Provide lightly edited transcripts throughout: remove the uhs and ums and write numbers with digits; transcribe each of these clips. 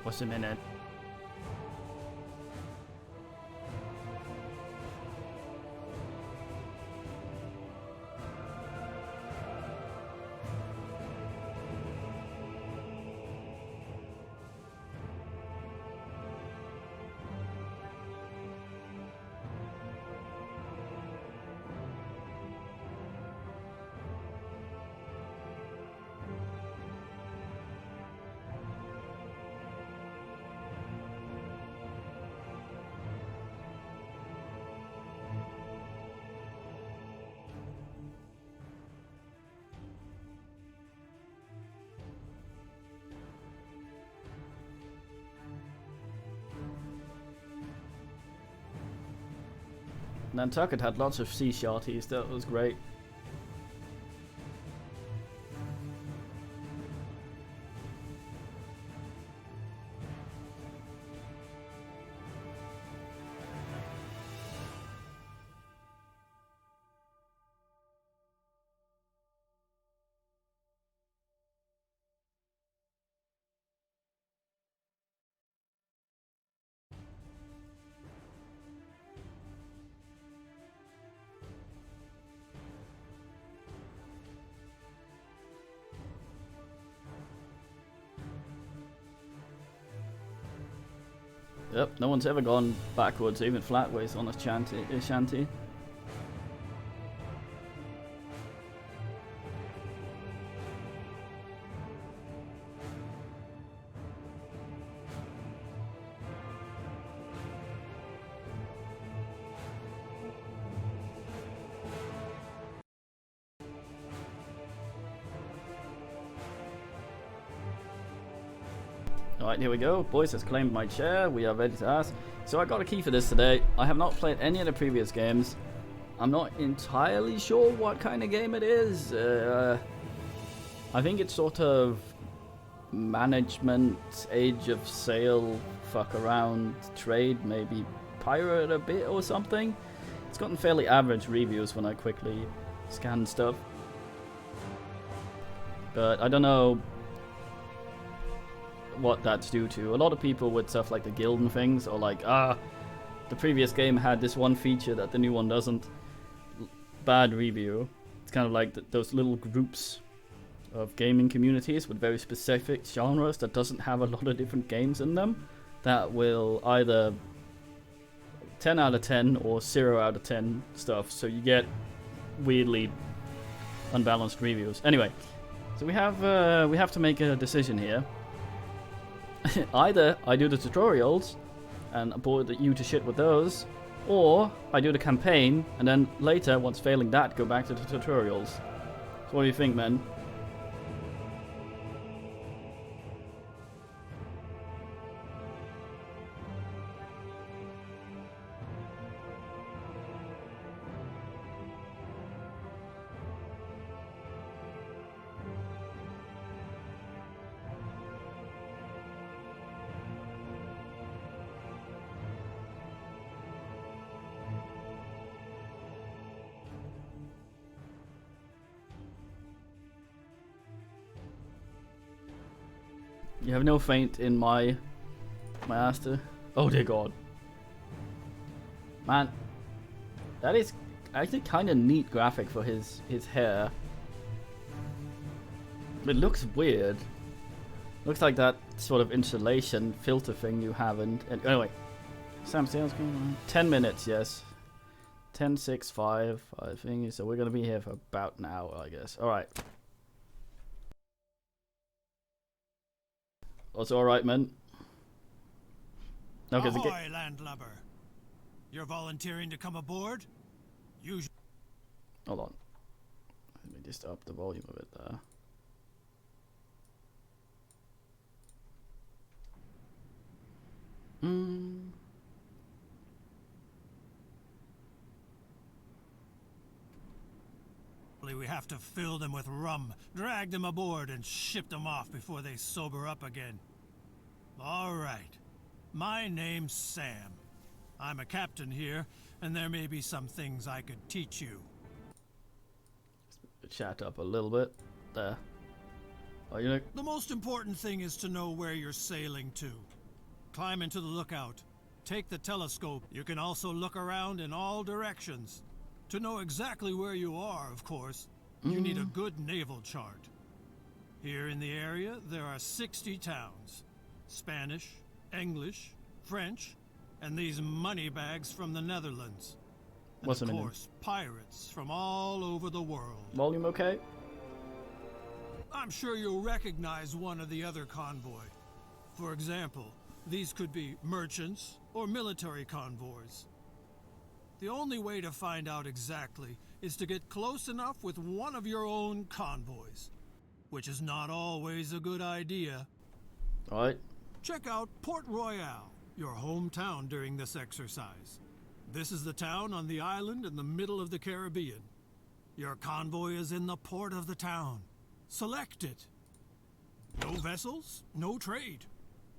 was a minute. Nantucket had lots of sea shorties, that was great. Yep, no one's ever gone backwards, even flatways on a shanty. Alright, here we go. Boys has claimed my chair. We are ready to ask. So I got a key for this today. I have not played any of the previous games. I'm not entirely sure what kind of game it is. I think it's sort of management, age of sail, fuck around, trade, maybe pirate a bit or something. It's gotten fairly average reviews when I quickly scan stuff. But I don't know what that's due to. A lot of people with stuff like the guild and things are like, the previous game had this one feature that the new one doesn't. Bad review. It's kind of like those little groups of gaming communities with very specific genres that doesn't have a lot of different games in them, that will either 10 out of 10 or 0 out of 10 stuff, so you get weirdly unbalanced reviews. Anyway, so we have to make a decision here. Either I do the tutorials and bore you to shit with those, or I do the campaign and then later, once failing that, go back to the tutorials. So what do you think, man? You have no faint in my master. Oh dear God, man, that is actually kind of neat graphic for his hair. It looks weird. Looks like that sort of insulation filter thing you have. And anyway, Sam Sales going on 10 minutes. Yes, 10, 6, 5. I think so. We're gonna be here for about an hour, I guess. All right. Also, alright, man. Okay, ahoy, landlubber. You're volunteering to come aboard? Hold on. Let me just up the volume a bit there. We have to fill them with rum, drag them aboard, and ship them off before they sober up again. All right. My name's Sam. I'm a captain here, and there may be some things I could teach you. Chat up a little bit there. Oh, you know, the most important thing is to know where you're sailing to. climb into the lookout. Take the telescope. You can also look around in all directions. To know exactly where you are, of course, you need a good naval chart. Here in the area, there are 60 towns. Spanish, English, French, and these moneybags from the Netherlands. And What's of the name? course, pirates from all over the world. Volume okay? I'm sure you'll recognize one or the other convoy. For example, these could be merchants or military convoys. The only way to find out exactly is to get close enough with one of your own convoys, which is not always a good idea. Alright. Check out Port Royale, your hometown during this exercise. This is the town on the island in the middle of the Caribbean. Your convoy is in the port of the town. Select it. No vessels, no trade.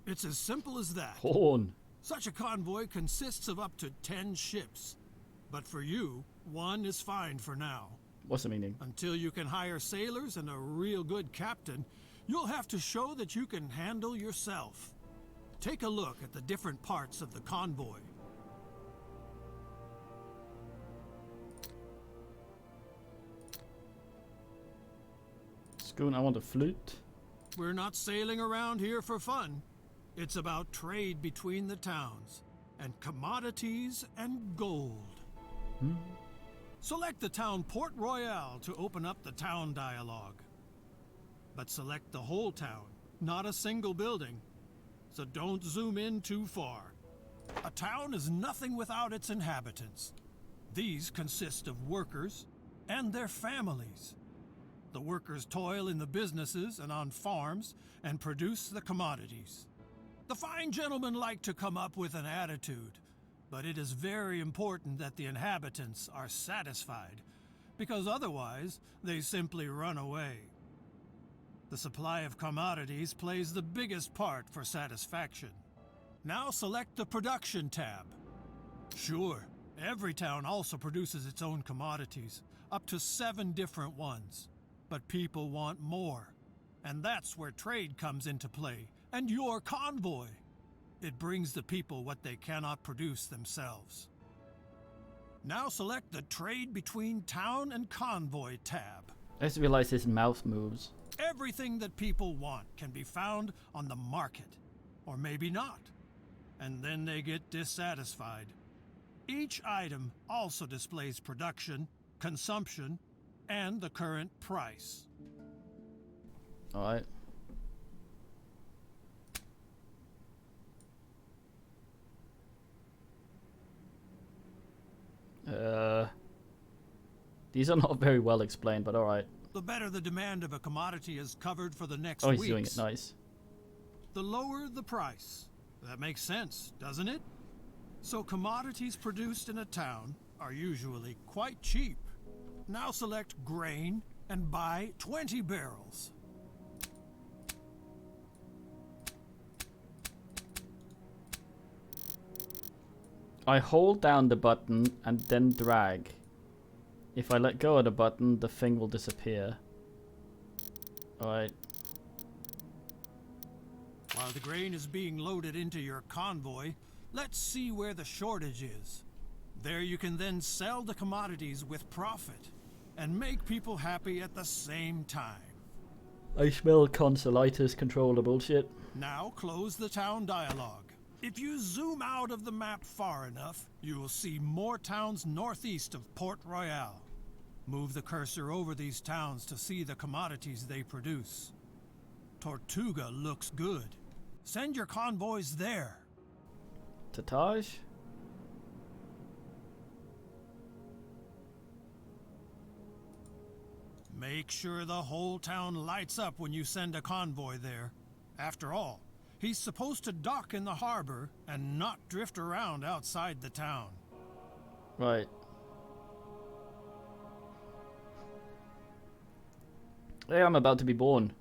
It's as simple as that. Horn. Such a convoy consists of up to 10 ships. But for you, one is fine for now. What's the meaning? Until you can hire sailors and a real good captain, you'll have to show that you can handle yourself. Take a look at the different parts of the convoy. Schoon, I want a flute. We're not sailing around here for fun. It's about trade between the towns, and commodities and gold. Select the town Port Royale to open up the town dialogue. But select the whole town, not a single building. So don't zoom in too far. A town is nothing without its inhabitants. These consist of workers and their families. The workers toil in the businesses and on farms and produce the commodities. The fine gentlemen like to come up with an attitude, but it is very important that the inhabitants are satisfied, because otherwise they simply run away. The supply of commodities plays the biggest part for satisfaction. Now select the production tab. Sure, every town also produces its own commodities, up to 7 different ones. But people want more, and that's where trade comes into play, and your convoy. It brings the people what they cannot produce themselves. Now select the Trade Between Town and Convoy tab. I just realized his mouth moves. Everything that people want can be found on the market, or maybe not, and then they get dissatisfied. Each item also displays production, consumption, and the current price. Alright. These are not very well explained, but alright. The better the demand of a commodity is covered for the next Oh, he's weeks, doing it nice. the lower the price. That makes sense, doesn't it? So commodities produced in a town are usually quite cheap. Now select grain and buy 20 barrels. I hold down the button and then drag. If I let go of the button, the thing will disappear. Alright. While the grain is being loaded into your convoy, let's see where the shortage is. There you can then sell the commodities with profit and make people happy at the same time. I smell consolitis controller bullshit. Now close the town dialogue. If you zoom out of the map far enough, you will see more towns northeast of Port Royale. Move the cursor over these towns to see the commodities they produce. Tortuga looks good. Send your convoys there. Tatage? Make sure the whole town lights up when you send a convoy there. After all, he's supposed to dock in the harbor and not drift around outside the town. Right. Hey, I'm about to be born.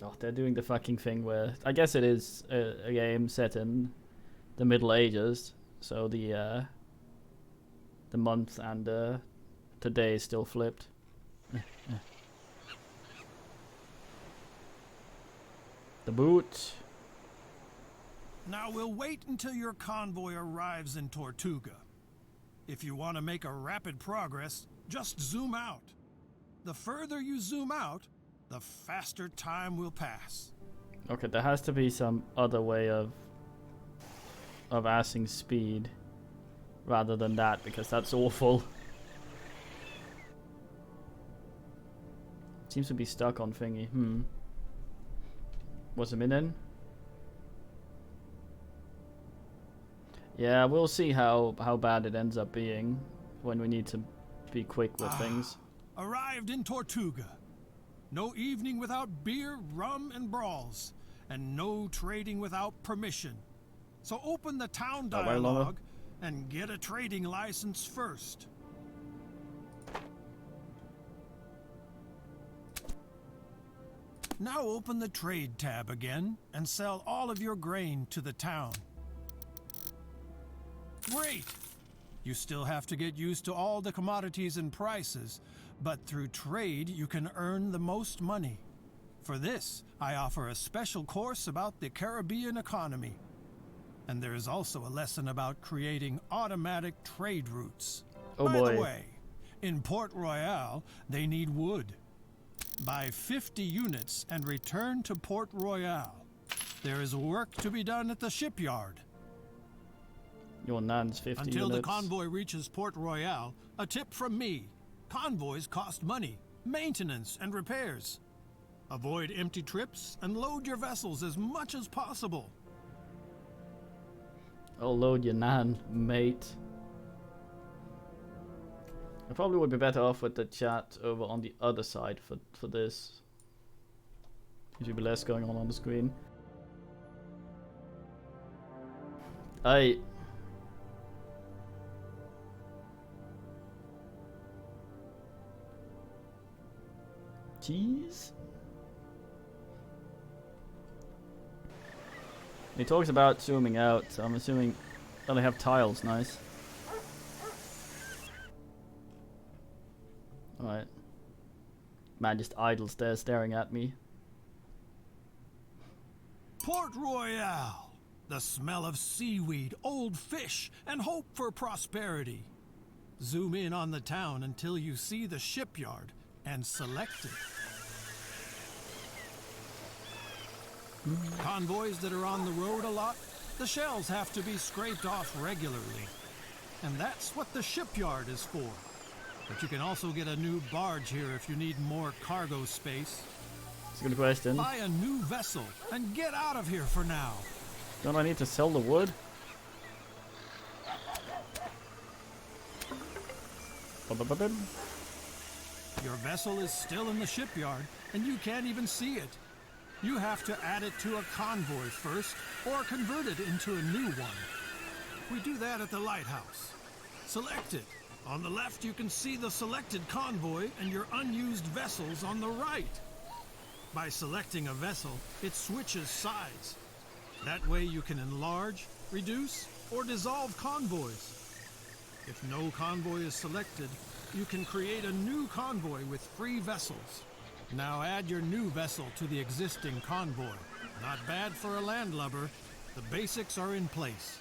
Oh, they're doing the fucking thing where... I guess it is a game set in the Middle Ages. So the month and the day is still flipped. the boot. Now we'll wait until your convoy arrives in Tortuga. If you want to make a rapid progress, just zoom out. The further you zoom out, the faster time will pass. Okay, there has to be some other way of assing speed rather than that, because that's awful. Seems to be stuck on thingy. Was a minute? Yeah, we'll see how bad it ends up being when we need to be quick with things. Arrived in Tortuga. No evening without beer, rum, and brawls. And no trading without permission. So open the town dialogue and get a trading license first. Now open the trade tab again and sell all of your grain to the town. Great! You still have to get used to all the commodities and prices, but through trade you can earn the most money. For this, I offer a special course about the Caribbean economy. And there is also a lesson about creating automatic trade routes. Oh By boy. the way, in Port Royale, they need wood. Buy 50 units and return to Port Royale. There is work to be done at the shipyard. Your nan's 50 Until units. the convoy reaches Port Royale, a tip from me. Convoys cost money, maintenance, and repairs. Avoid empty trips and load your vessels as much as possible. I'll load your nan, mate. I probably would be better off with the chat over on the other side for this. There should be less going on the screen. Jeez. He talks about zooming out, so I'm assuming that they have tiles. Nice. Alright. Man just idles there staring at me. Port Royale. The smell of seaweed, old fish, and hope for prosperity. Zoom in on the town until you see the shipyard and select it. Convoys that are on the road a lot, the shells have to be scraped off regularly. And that's what the shipyard is for. But you can also get a new barge here if you need more cargo space. That's a good question. Buy a new vessel and get out of here for now. Don't I need to sell the wood? Your vessel is still in the shipyard, and you can't even see it. You have to add it to a convoy first, or convert it into a new one. We do that at the lighthouse. Select it. On the left, you can see the selected convoy and your unused vessels on the right. By selecting a vessel, it switches sides. That way you can enlarge, reduce, or dissolve convoys. If no convoy is selected, you can create a new convoy with free vessels. Now add your new vessel to the existing convoy. Not bad for a landlubber. The basics are in place.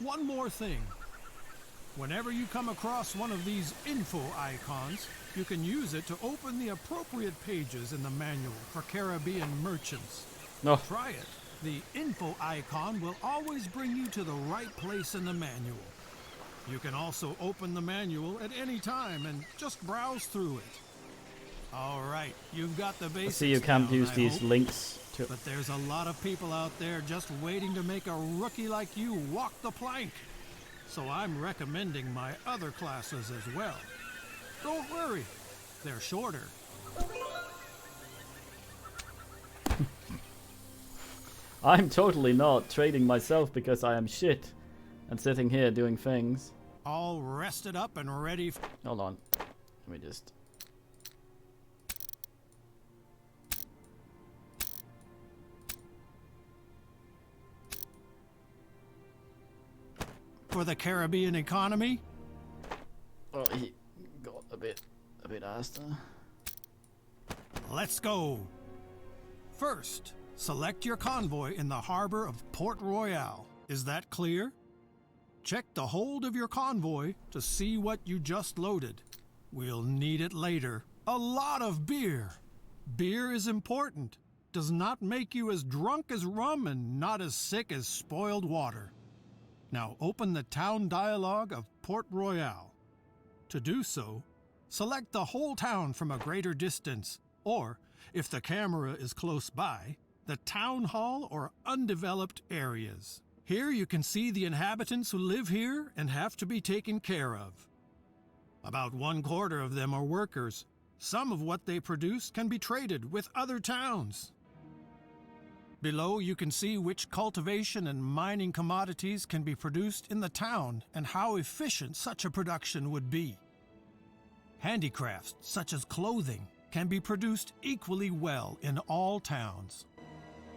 One more thing. Whenever you come across one of these info icons, you can use it to open the appropriate pages in the manual for Caribbean merchants. No. Try it. The info icon will always bring you to the right place in the manual. You can also open the manual at any time and just browse through it. All right, you've got the basics. I see you can't down, use I these hope. links to. But there's a lot of people out there just waiting to make a rookie like you walk the plank. So I'm recommending my other classes as well. Don't worry, they're shorter. I'm totally not trading myself because I am shit and sitting here doing things. All rested up and ready. Hold on. Let me just. For the Caribbean economy? Oh, he got a bit asked. Let's go. First, Select your convoy in the harbor of Port Royale. Is that clear? Check the hold of your convoy to see what you just loaded. We'll need it later. A lot of beer. Beer is important. Does not make you as drunk as rum and not as sick as spoiled water. Now open the town dialogue of Port Royale. To do so, select the whole town from a greater distance, or, if the camera is close by, the town hall or undeveloped areas. Here you can see the inhabitants who live here and have to be taken care of. About 1/4 of them are workers. Some of what they produce can be traded with other towns. Below you can see which cultivation and mining commodities can be produced in the town and how efficient such a production would be. Handicrafts such as clothing can be produced equally well in all towns.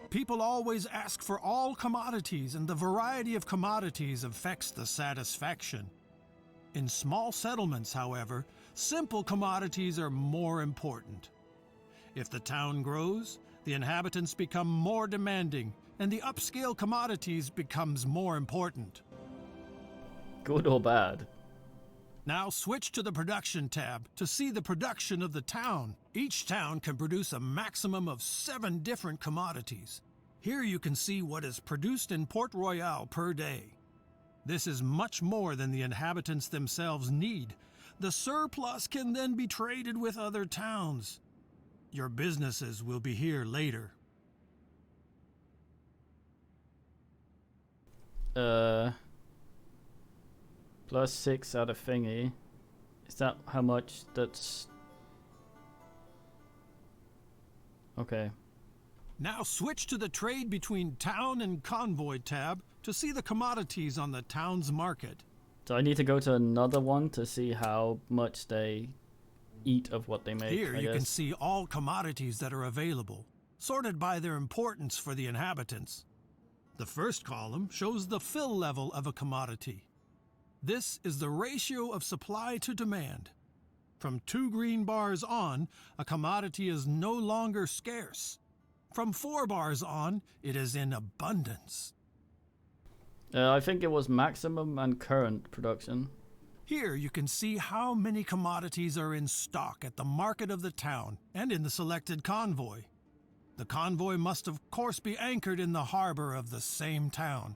People always ask for all commodities, and the variety of commodities affects the satisfaction. In small settlements, however, simple commodities are more important. If the town grows, the inhabitants become more demanding, and the upscale commodities becomes more important. Good or bad? Now switch to the production tab to see the production of the town. Each town can produce a maximum of 7 different commodities. Here you can see what is produced in Port Royale per day. This is much more than the inhabitants themselves need. The surplus can then be traded with other towns. Your businesses will be here later. +6 out of thingy. Is that how much that's... Okay. Now switch to the trade between town and convoy tab to see the commodities on the town's market. So I need to go to another one to see how much they eat of what they make. Here I you guess. can see all commodities that are available, sorted by their importance for the inhabitants. The first column shows the fill level of a commodity. This is the ratio of supply to demand. From 2 green bars on, a commodity is no longer scarce. From 4 bars on, it is in abundance. I think it was maximum and current production. Here you can see how many commodities are in stock at the market of the town and in the selected convoy. The convoy must of course be anchored in the harbor of the same town.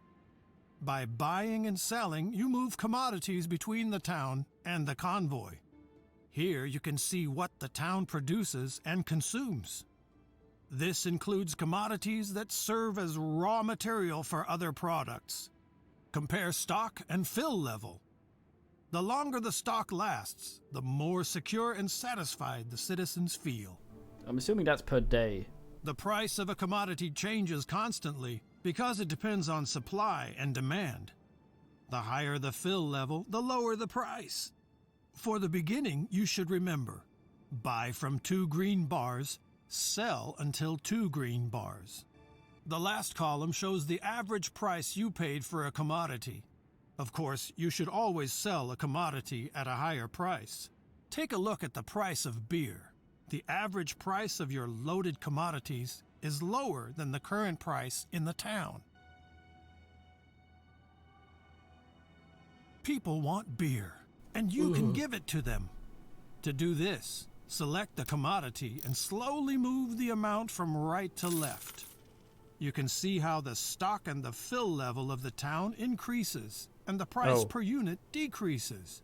By buying and selling, you move commodities between the town and the convoy. Here you can see what the town produces and consumes. This includes commodities that serve as raw material for other products. Compare stock and fill level. The longer the stock lasts, the more secure and satisfied the citizens feel. I'm assuming that's per day. The price of a commodity changes constantly because it depends on supply and demand. The higher the fill level, the lower the price. For the beginning, you should remember, buy from 2 green bars, sell until 2 green bars. The last column shows the average price you paid for a commodity. Of course, you should always sell a commodity at a higher price. Take a look at the price of beer. The average price of your loaded commodities is lower than the current price in the town. People want beer, and you can give it to them. To do this, select the commodity and slowly move the amount from right to left. You can see how the stock and the fill level of the town increases and the price per unit decreases.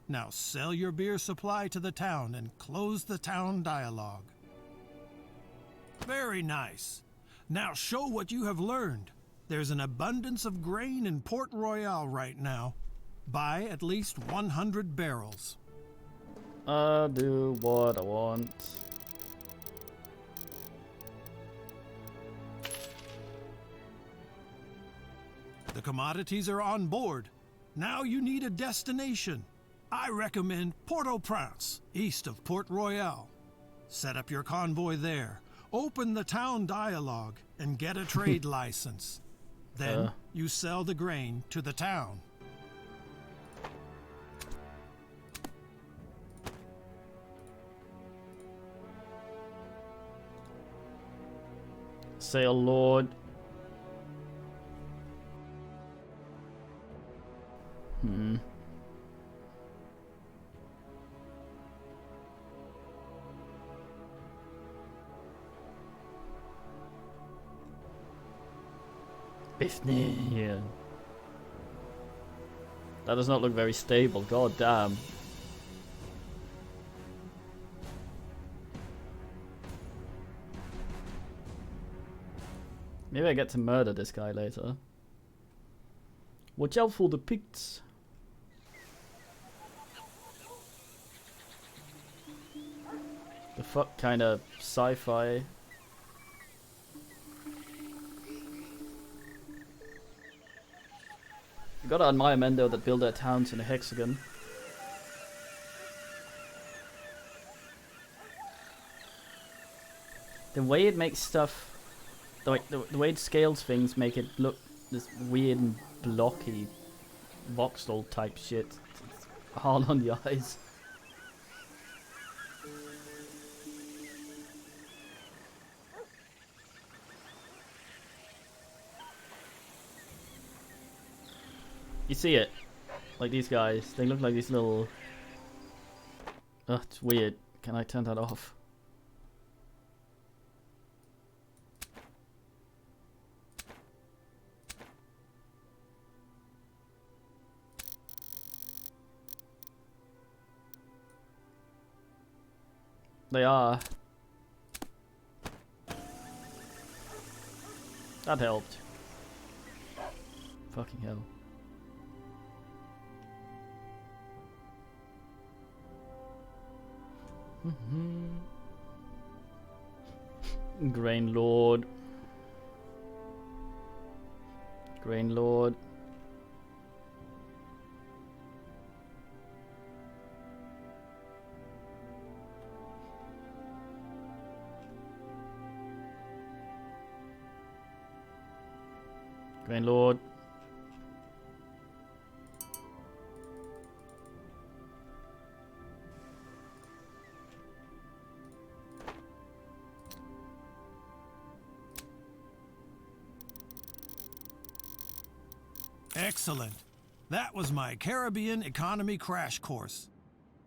Now sell your beer supply to the town and close the town dialogue. Very nice. Now show what you have learned. There's an abundance of grain in Port Royale right now. Buy at least 100 barrels. I'll do what I want. The commodities are on board. Now you need a destination. I recommend Port-au-Prince, east of Port Royale. Set up your convoy there. Open the town dialogue and get a trade license. Then you sell the grain to the town. Sail Lord. Yeah. That does not look very stable, god damn. Maybe I get to murder this guy later. Watch out for the Picts. The fuck kind of sci-fi. You gotta admire men though that build their towns in a hexagon. The way it makes stuff, the way it scales things, make it look this weird and blocky, voxel type shit. It's hard on the eyes. You see it? Like these guys, they look like these little... Ugh, it's weird. Can I turn that off? They are. That helped. Fucking hell. Grain Lord. Grain Lord. Grain Lord. Excellent. That was my Caribbean economy crash course.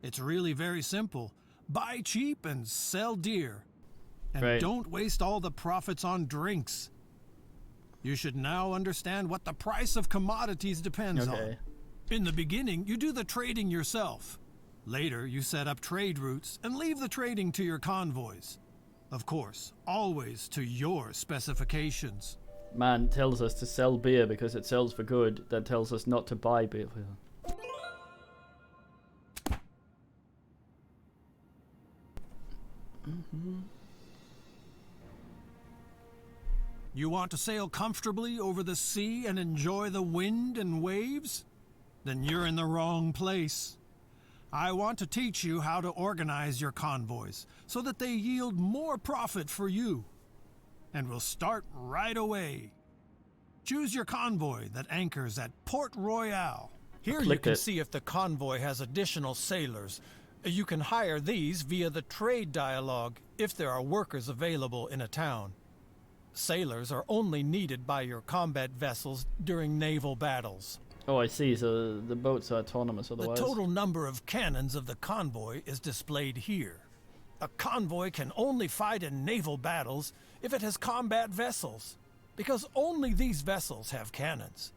It's really very simple. Buy cheap and sell dear. And Right. don't waste all the profits on drinks. You should now understand what the price of commodities depends on. Okay. In the beginning, you do the trading yourself. Later, you set up trade routes and leave the trading to your convoys. Of course, always to your specifications. Man tells us to sell beer because it sells for good, then tells us not to buy beer. You want to sail comfortably over the sea and enjoy the wind and waves? Then you're in the wrong place. I want to teach you how to organize your convoys so that they yield more profit for you. And we'll start right away. Choose your convoy that anchors at Port Royale. Here you Clicked can it. see if the convoy has additional sailors. You can hire these via the trade dialogue if there are workers available in a town. Sailors are only needed by your combat vessels during naval battles. Oh, I see. So the boats are autonomous The otherwise. total number of cannons of the convoy is displayed here. A convoy can only fight in naval battles if it has combat vessels, because only these vessels have cannons.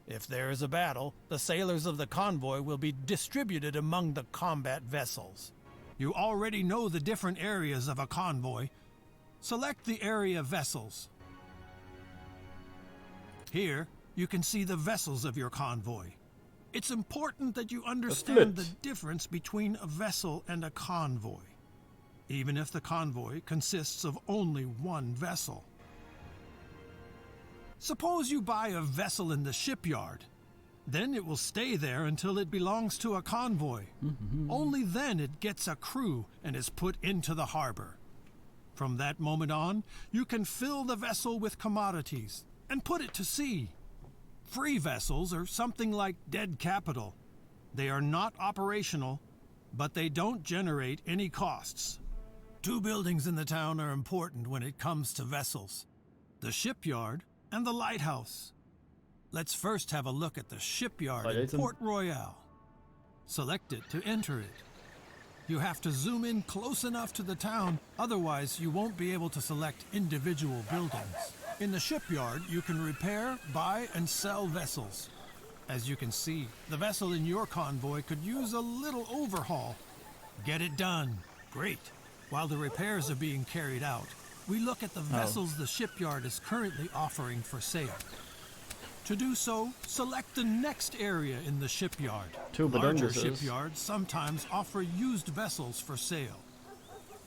If there is a battle, the sailors of the convoy will be distributed among the combat vessels. You already know the different areas of a convoy. Select the area vessels. Here, you can see the vessels of your convoy. It's important that you understand the difference between a vessel and a convoy, even if the convoy consists of only one vessel. Suppose you buy a vessel in the shipyard. Then it will stay there until it belongs to a convoy. Only then it gets a crew and is put into the harbor. From that moment on, you can fill the vessel with commodities and put it to sea. Free vessels are something like dead capital. They are not operational, but they don't generate any costs. 2 buildings in the town are important when it comes to vessels. the shipyard, and the lighthouse. Let's first have a look at the shipyard Right, in it's Port Royale. Select it to enter it. You have to zoom in close enough to the town, otherwise you won't be able to select individual buildings. In the shipyard, you can repair, buy, and sell vessels. As you can see, the vessel in your convoy could use a little overhaul. Get it done. Great. While the repairs are being carried out, we look at the vessels the shipyard is currently offering for sale. To do so, select the next area in the shipyard. Larger Bedunguses. shipyards sometimes offer used vessels for sale.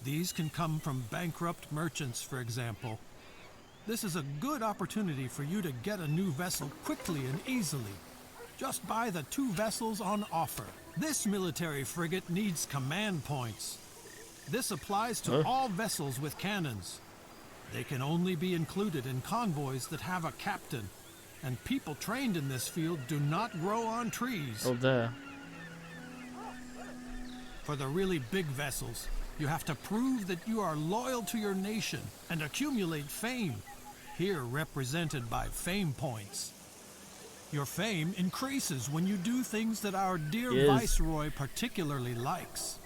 These can come from bankrupt merchants, for example. This is a good opportunity for you to get a new vessel quickly and easily. Just buy the 2 vessels on offer. This military frigate needs command points. This applies to all vessels with cannons. They can only be included in convoys that have a captain, and people trained in this field do not grow on trees. Oh, there. For the really big vessels, you have to prove that you are loyal to your nation and accumulate fame, here represented by fame points. Your fame increases when you do things that our dear Viceroy particularly likes.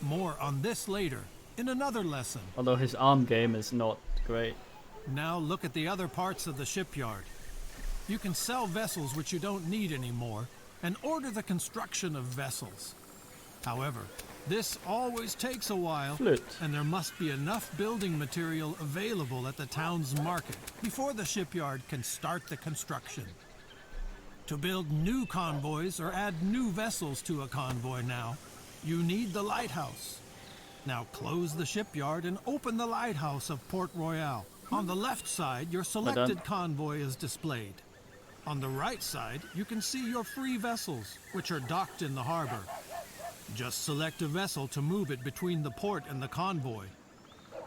More on this later, in another lesson. Although his arm game is not great. Now look at the other parts of the shipyard. You can sell vessels which you don't need anymore, and order the construction of vessels. However, this always takes a while, and there must be enough building material available at the town's market before the shipyard can start the construction. To build new convoys or add new vessels to a convoy now, you need the lighthouse. Now close the shipyard and open the lighthouse of Port Royale. On the left side, your selected convoy is displayed. On the right side, you can see your free vessels, which are docked in the harbor. Just select a vessel to move it between the port and the convoy.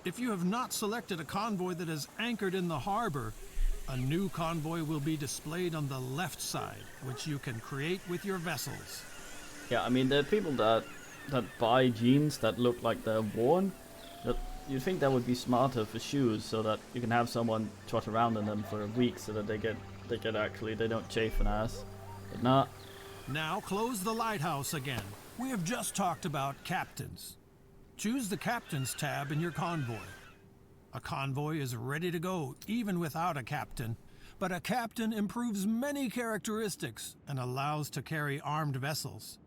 If you have not selected a convoy that is anchored in the harbor, a new convoy will be displayed on the left side, which you can create with your vessels. Yeah, I mean, there are people that buy jeans that look like they're worn. That you'd think that would be smarter for shoes, so that you can have someone trot around in them for a week, so that they don't chafe an ass. But nah. Now close the lighthouse again. We have just talked about captains. Choose the Captain's tab in your convoy. A convoy is ready to go even without a captain, but a captain improves many characteristics and allows to carry armed vessels.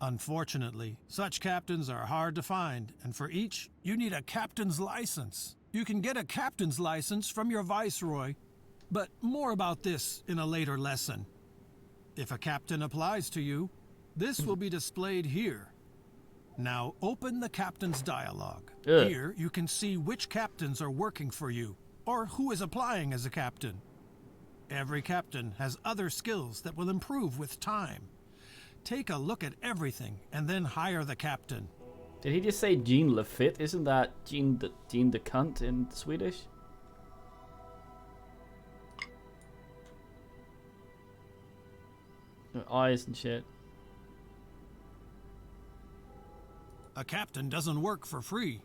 Unfortunately, such captains are hard to find, and for each, you need a captain's license. You can get a captain's license from your viceroy, but more about this in a later lesson. If a captain applies to you, this will be displayed here. Now open the captain's dialogue. Here you can see which captains are working for you, or who is applying as a captain. Every captain has other skills that will improve with time. Take a look at everything and then hire the captain. Did he just say Jean Lafitte? Isn't that Jean the cunt in Swedish? Eyes and shit. A captain doesn't work for free,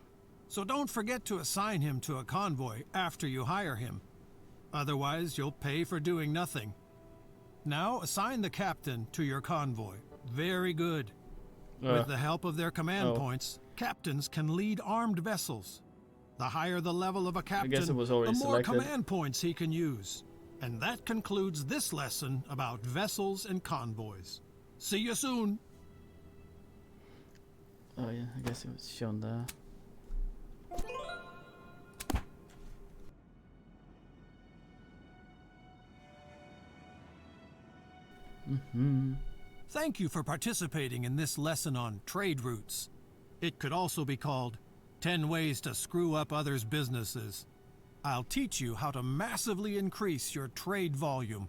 so don't forget to assign him to a convoy after you hire him. Otherwise, you'll pay for doing nothing. Now assign the captain to your convoy. Very good. With the help of their command points, captains can lead armed vessels. The higher the level of a captain, the more command points he can use. And that concludes this lesson about vessels and convoys. See you soon. Oh yeah, I guess it was shown there. Thank you for participating in this lesson on trade routes. It could also be called 10 Ways to Screw Up Others' Businesses. I'll teach you how to massively increase your trade volume.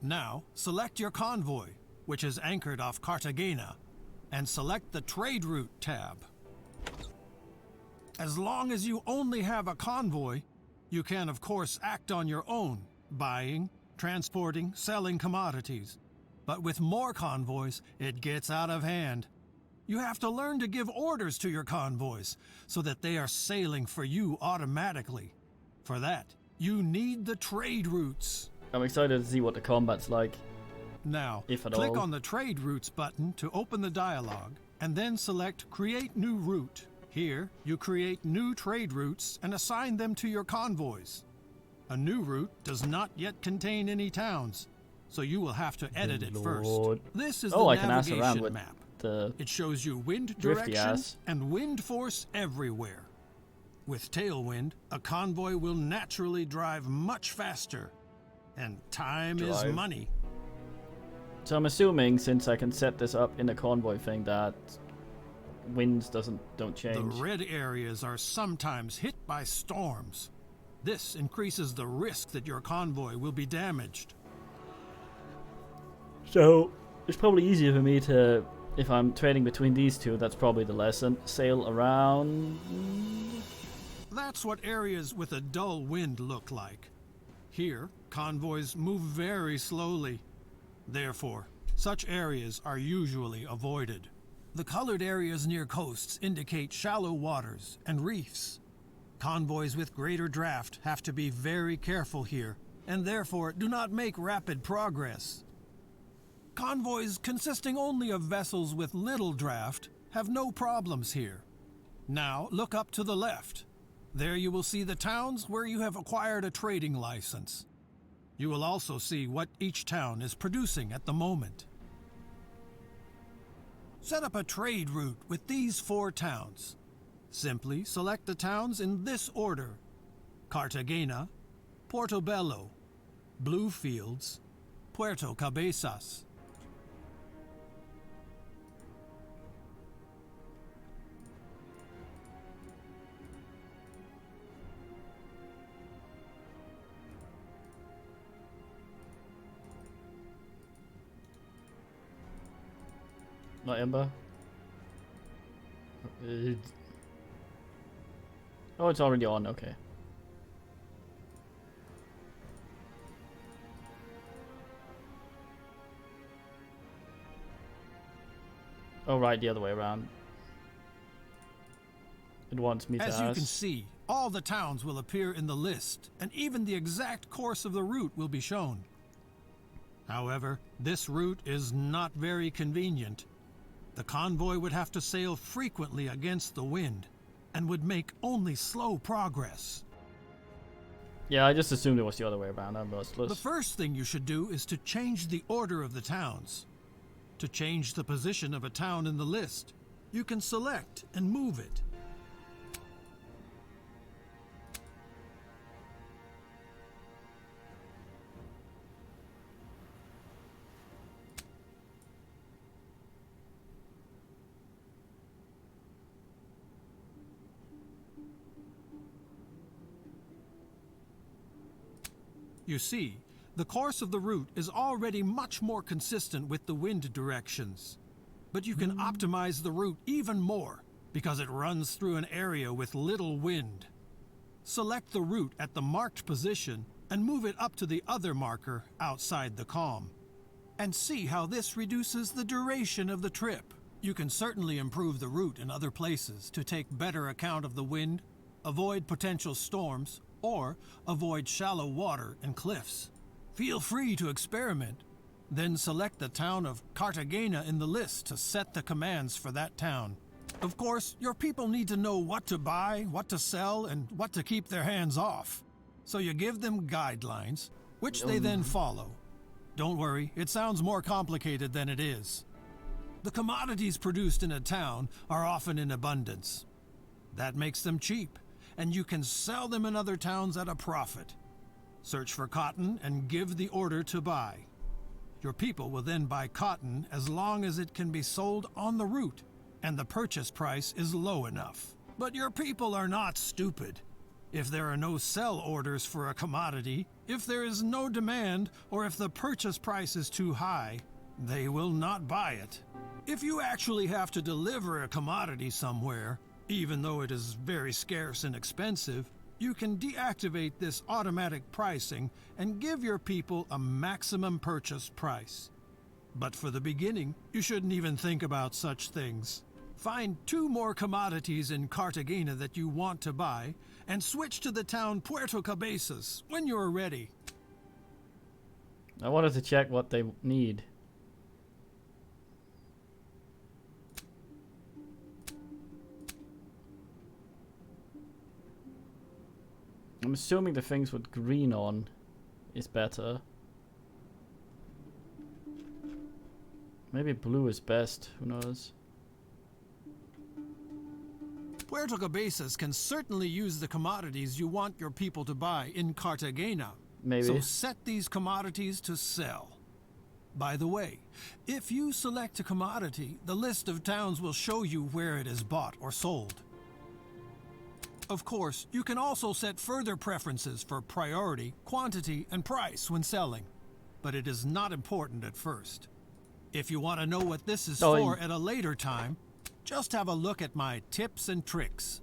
Now, select your convoy, which is anchored off Cartagena, and select the Trade Route tab. As long as you only have a convoy, you can of course act on your own, buying, transporting, selling commodities. But with more convoys, it gets out of hand. You have to learn to give orders to your convoys so that they are sailing for you automatically. For that, You need the trade routes. I'm excited to see what the combat's like. Now, If at click all. on the Trade Routes button to open the dialog, and then select Create New Route. Here, you create new trade routes and assign them to your convoys. A new route does not yet contain any towns, so you will have to edit it Lord. first. This is Oh, the I can ask around navigation with map. the It shows you wind drifty direction ass. and wind force everywhere. With tailwind, a convoy will naturally drive much faster, and time is Drive. money. So I'm assuming, since I can set this up in the convoy thing, that winds don't change. The red areas are sometimes hit by storms. This increases the risk that your convoy will be damaged. So it's probably easier for me to, if I'm trading between these two, that's probably the lesson. Sail around. That's what areas with a dull wind look like. Here, convoys move very slowly. Therefore, such areas are usually avoided. The colored areas near coasts indicate shallow waters and reefs. Convoys with greater draft have to be very careful here, and therefore do not make rapid progress. Convoys consisting only of vessels with little draft have no problems here. Now look up to the left. There you will see the towns where you have acquired a trading license. You will also see what each town is producing at the moment. Set up a trade route with these 4 towns. Simply select the towns in this order: Cartagena, Portobello, Bluefields, Puerto Cabezas. Not Ember. Oh, it's already on. Okay. Oh, right, the other way around. It wants me to As you ask. can see, all the towns will appear in the list, and even the exact course of the route will be shown. However, this route is not very convenient. The convoy would have to sail frequently against the wind, and would make only slow progress. Yeah, I just assumed it was the other way around. I'm The restless. first thing you should do is to change the order of the towns. To change the position of a town in the list, you can select and move it. You see, the course of the route is already much more consistent with the wind directions. But you can optimize the route even more because it runs through an area with little wind. Select the route at the marked position and move it up to the other marker outside the calm. And see how this reduces the duration of the trip. You can certainly improve the route in other places to take better account of the wind, avoid potential storms, or avoid shallow water and cliffs. Feel free to experiment. Then select the town of Cartagena in the list to set the commands for that town. Of course, your people need to know what to buy, what to sell, and what to keep their hands off. So you give them guidelines, which they then follow. Don't worry, it sounds more complicated than it is. The commodities produced in a town are often in abundance. That makes them cheap, and you can sell them in other towns at a profit. Search for cotton and give the order to buy. Your people will then buy cotton as long as it can be sold on the route and the purchase price is low enough. But your people are not stupid. If there are no sell orders for a commodity, if there is no demand, or if the purchase price is too high, they will not buy it. If you actually have to deliver a commodity somewhere, even though it is very scarce and expensive, you can deactivate this automatic pricing and give your people a maximum purchase price. But for the beginning, you shouldn't even think about such things. Find 2 more commodities in Cartagena that you want to buy, and switch to the town Puerto Cabezas when you're ready. I wanted to check what they need. I'm assuming the things with green on is better. Maybe blue is best, who knows? Puerto Cabezas can certainly use the commodities you want your people to buy in Cartagena. Maybe. So set these commodities to sell. By the way, if you select a commodity, the list of towns will show you where it is bought or sold. Of course, you can also set further preferences for priority, quantity, and price when selling, but it is not important at first. If you want to know what this is for at a later time, just have a look at my tips and tricks.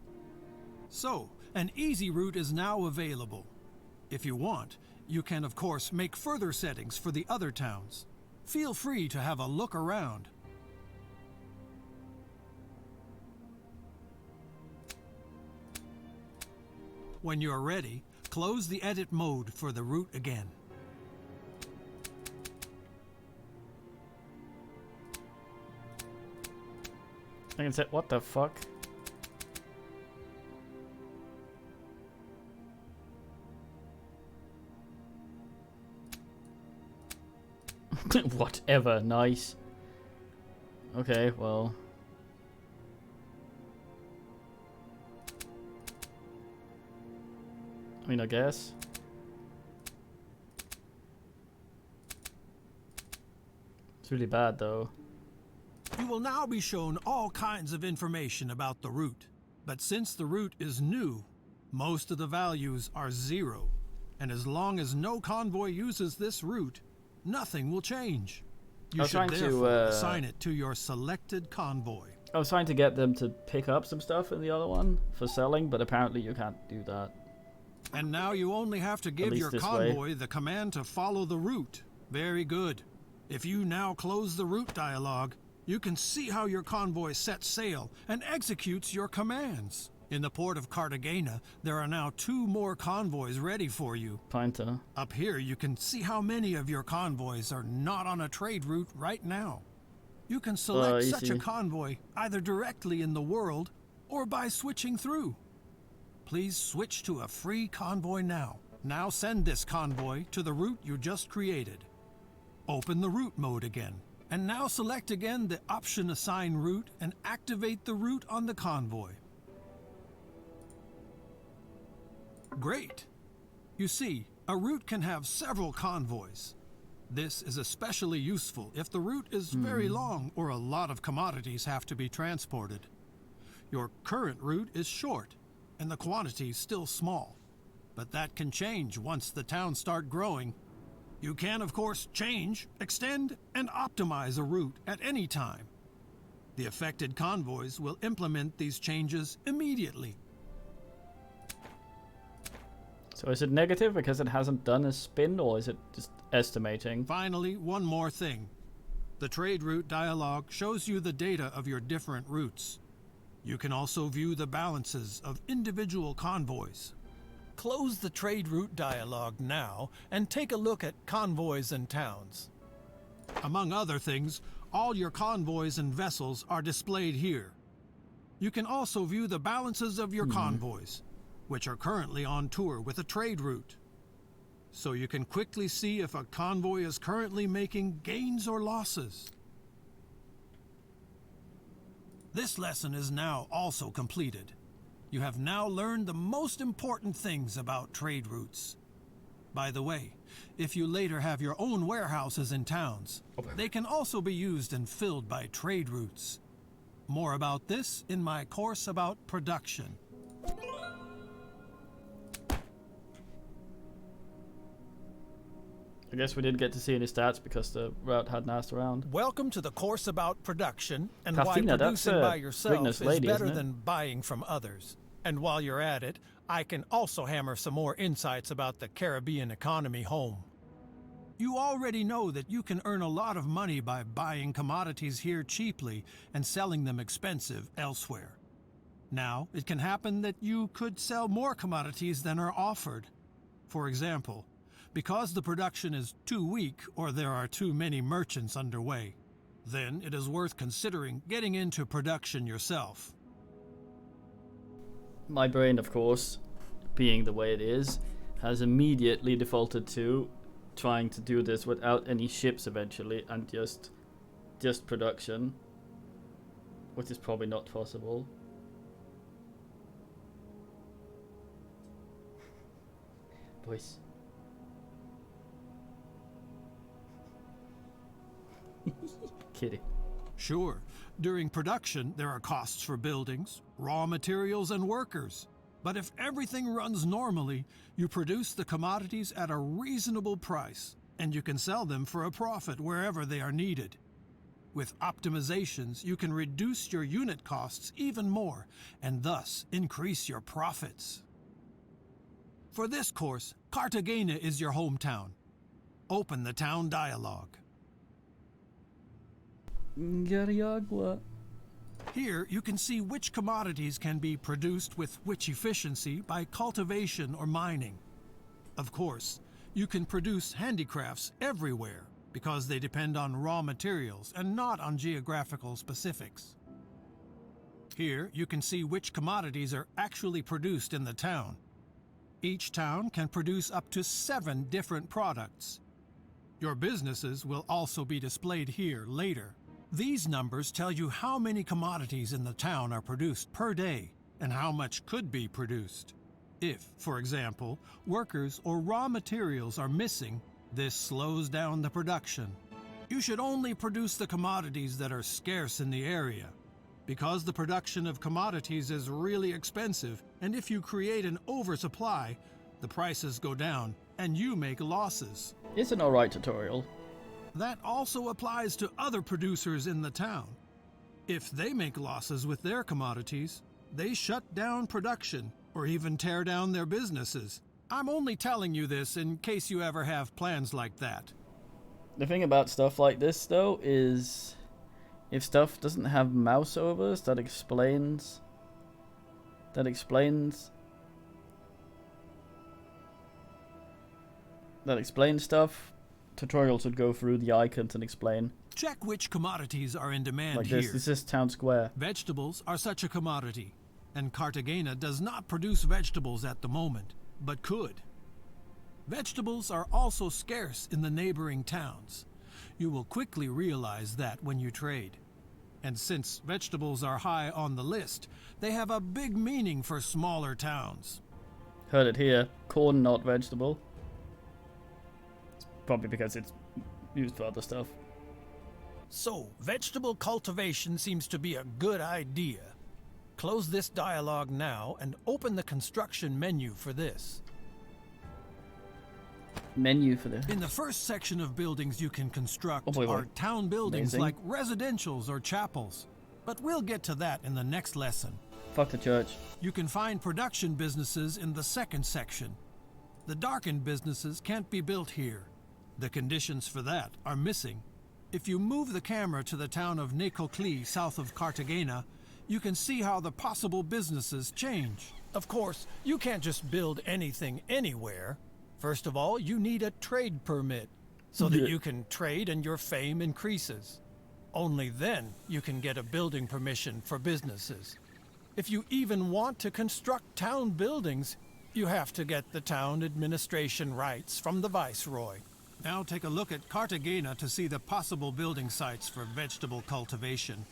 So, an easy route is now available. If you want, you can of course make further settings for the other towns. Feel free to have a look around. When you're ready, close the edit mode for the route again. I can say, what the fuck? Whatever, nice. Okay, well. I mean, I guess. It's really bad though. You will now be shown all kinds of information about the route, but since the route is new, most of the values are 0, and as long as no convoy uses this route, nothing will change. You should therefore assign it to your selected convoy. I was trying to get them to pick up some stuff in the other one for selling, but apparently you can't do that. And now you only have to give your convoy the command to follow the route. Very good. If you now close the route dialog, you can see how your convoy sets sail and executes your commands. In the port of Cartagena, there are now 2 more convoys ready for you. Pinter. Up here, you can see how many of your convoys are not on a trade route right now. You can select such a convoy either directly in the world or by switching through. Please switch to a free convoy now. Now send this convoy to the route you just created. Open the route mode again. And now select again the option Assign Route and activate the route on the convoy. Great! You see, a route can have several convoys. This is especially useful if the route is very long or a lot of commodities have to be transported. Your current route is short, and the quantity is still small. But that can change once the towns start growing. You can, of course, change, extend, and optimize a route at any time. The affected convoys will implement these changes immediately. So is it negative because it hasn't done a spin, or is it just estimating? Finally, one more thing. The trade route dialog shows you the data of your different routes. You can also view the balances of individual convoys. Close the trade route dialog now and take a look at convoys and towns. Among other things, all your convoys and vessels are displayed here. You can also view the balances of your convoys, which are currently on tour with a trade route. So you can quickly see if a convoy is currently making gains or losses. This lesson is now also completed. You have now learned the most important things about trade routes. By the way, if you later have your own warehouses in towns, they can also be used and filled by trade routes. More about this in my course about production. I guess we didn't get to see any stats because the route hadn't asked around. Welcome to the course about production and Kathina, why producing by yourself is lady, better than buying from others. And while you're at it, I can also hammer some more insights about the Caribbean economy home. You already know that you can earn a lot of money by buying commodities here cheaply and selling them expensive elsewhere. Now, it can happen that you could sell more commodities than are offered. For example, because the production is too weak or there are too many merchants underway, then it is worth considering getting into production yourself. My brain, of course, being the way it is, has immediately defaulted to trying to do this without any ships eventually and just production, which is probably not possible. Boys. Kidding. Sure, during production there are costs for buildings, raw materials, and workers. But if everything runs normally, you produce the commodities at a reasonable price, and you can sell them for a profit wherever they are needed. With optimizations, you can reduce your unit costs even more, and thus increase your profits. For this course, Cartagena is your hometown. Open the town dialogue. Gariyagua. Here, you can see which commodities can be produced with which efficiency by cultivation or mining. Of course, you can produce handicrafts everywhere because they depend on raw materials and not on geographical specifics. Here, you can see which commodities are actually produced in the town. Each town can produce up to 7 different products. Your businesses will also be displayed here later. These numbers tell you how many commodities in the town are produced per day and how much could be produced. If, for example, workers or raw materials are missing, this slows down the production. You should only produce the commodities that are scarce in the area, because the production of commodities is really expensive, and if you create an oversupply, the prices go down and you make losses. It's an alright tutorial. That also applies to other producers in the town. If they make losses with their commodities, they shut down production or even tear down their businesses. I'm only telling you this in case you ever have plans like that. The thing about stuff like this, though, is if stuff doesn't have mouse overs, that explains stuff. Tutorials would go through the icons and explain. Check which commodities are in demand Like here. this is town square. Vegetables are such a commodity, and Cartagena does not produce vegetables at the moment, but could. Vegetables are also scarce in the neighboring towns. You will quickly realize that when you trade. And since vegetables are high on the list, they have a big meaning for smaller towns. Heard it here. Corn, not vegetable. Probably because it's used for other stuff. So, vegetable cultivation seems to be a good idea. Close this dialogue now and open the construction menu for this. Menu for this. In the first section of buildings you can construct boy. are town buildings Amazing. like residentials or chapels. But we'll get to that in the next lesson. Fuck the church. You can find production businesses in the second section. The darkened businesses can't be built here. The conditions for that are missing. If you move the camera to the town of Necoclí, south of Cartagena, you can see how the possible businesses change. Of course, you can't just build anything anywhere. First of all, you need a trade permit so that you can trade and your fame increases. Only then you can get a building permission for businesses. If you even want to construct town buildings, you have to get the town administration rights from the viceroy. Now take a look at Cartagena to see the possible building sites for vegetable cultivation.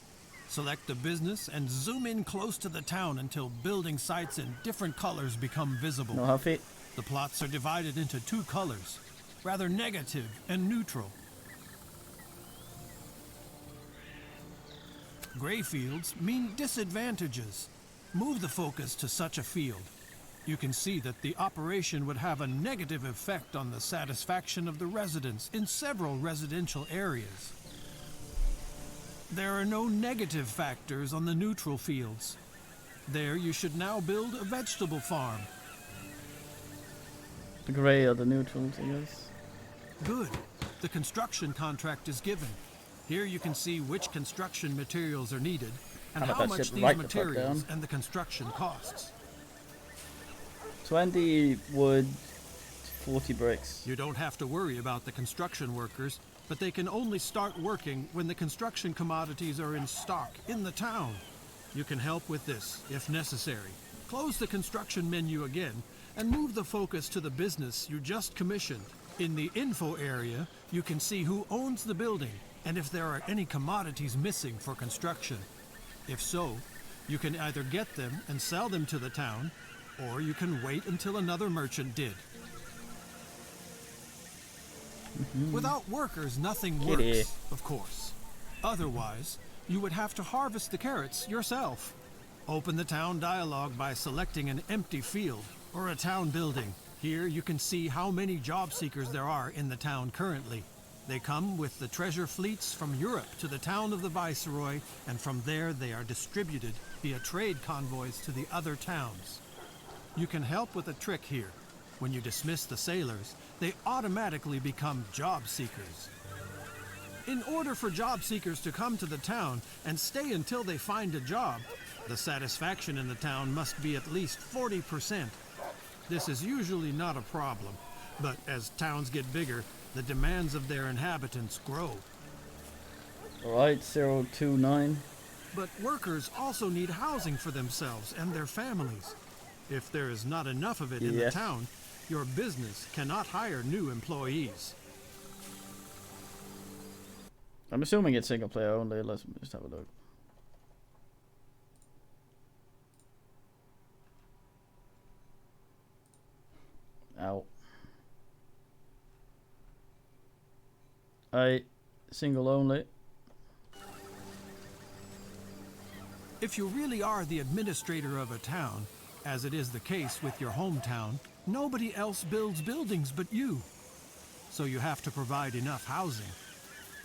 Select a business and zoom in close to the town until building sites in different colors become visible. No Huffy. The plots are divided into 2 colors, rather negative and neutral. Gray fields mean disadvantages. Move the focus to such a field. You can see that the operation would have a negative effect on the satisfaction of the residents in several residential areas. There are no negative factors on the neutral fields. There you should now build a vegetable farm. The grey are the neutrals, I guess. Good. the construction contract is given. Here you can see which construction materials are needed and How about how that much shit these right the fuck materials down? and the construction costs. 20 wood, 40 bricks. You don't have to worry about the construction workers, but they can only start working when the construction commodities are in stock in the town. You can help with this, if necessary. Close the construction menu again and move the focus to the business you just commissioned. In the info area, you can see who owns the building and if there are any commodities missing for construction. If so, you can either get them and sell them to the town, or you can wait until another merchant did. Without workers, nothing Kitty. works, of course. Otherwise, you would have to harvest the carrots yourself. Open the town dialogue by selecting an empty field or a town building. Here you can see how many job seekers there are in the town currently. They come with the treasure fleets from Europe to the town of the Viceroy, and from there they are distributed via trade convoys to the other towns. You can help with a trick here. When you dismiss the sailors, they automatically become job seekers. In order for job seekers to come to the town and stay until they find a job, the satisfaction in the town must be at least 40%. This is usually not a problem, but as towns get bigger, the demands of their inhabitants grow. Alright, 029. But workers also need housing for themselves and their families. If there is not enough of it in the Yes. town, your business cannot hire new employees. I'm assuming it's single player only. Let's just have a look. Ow. Single only. If you really are the administrator of a town, as it is the case with your hometown, nobody else builds buildings but you. So you have to provide enough housing.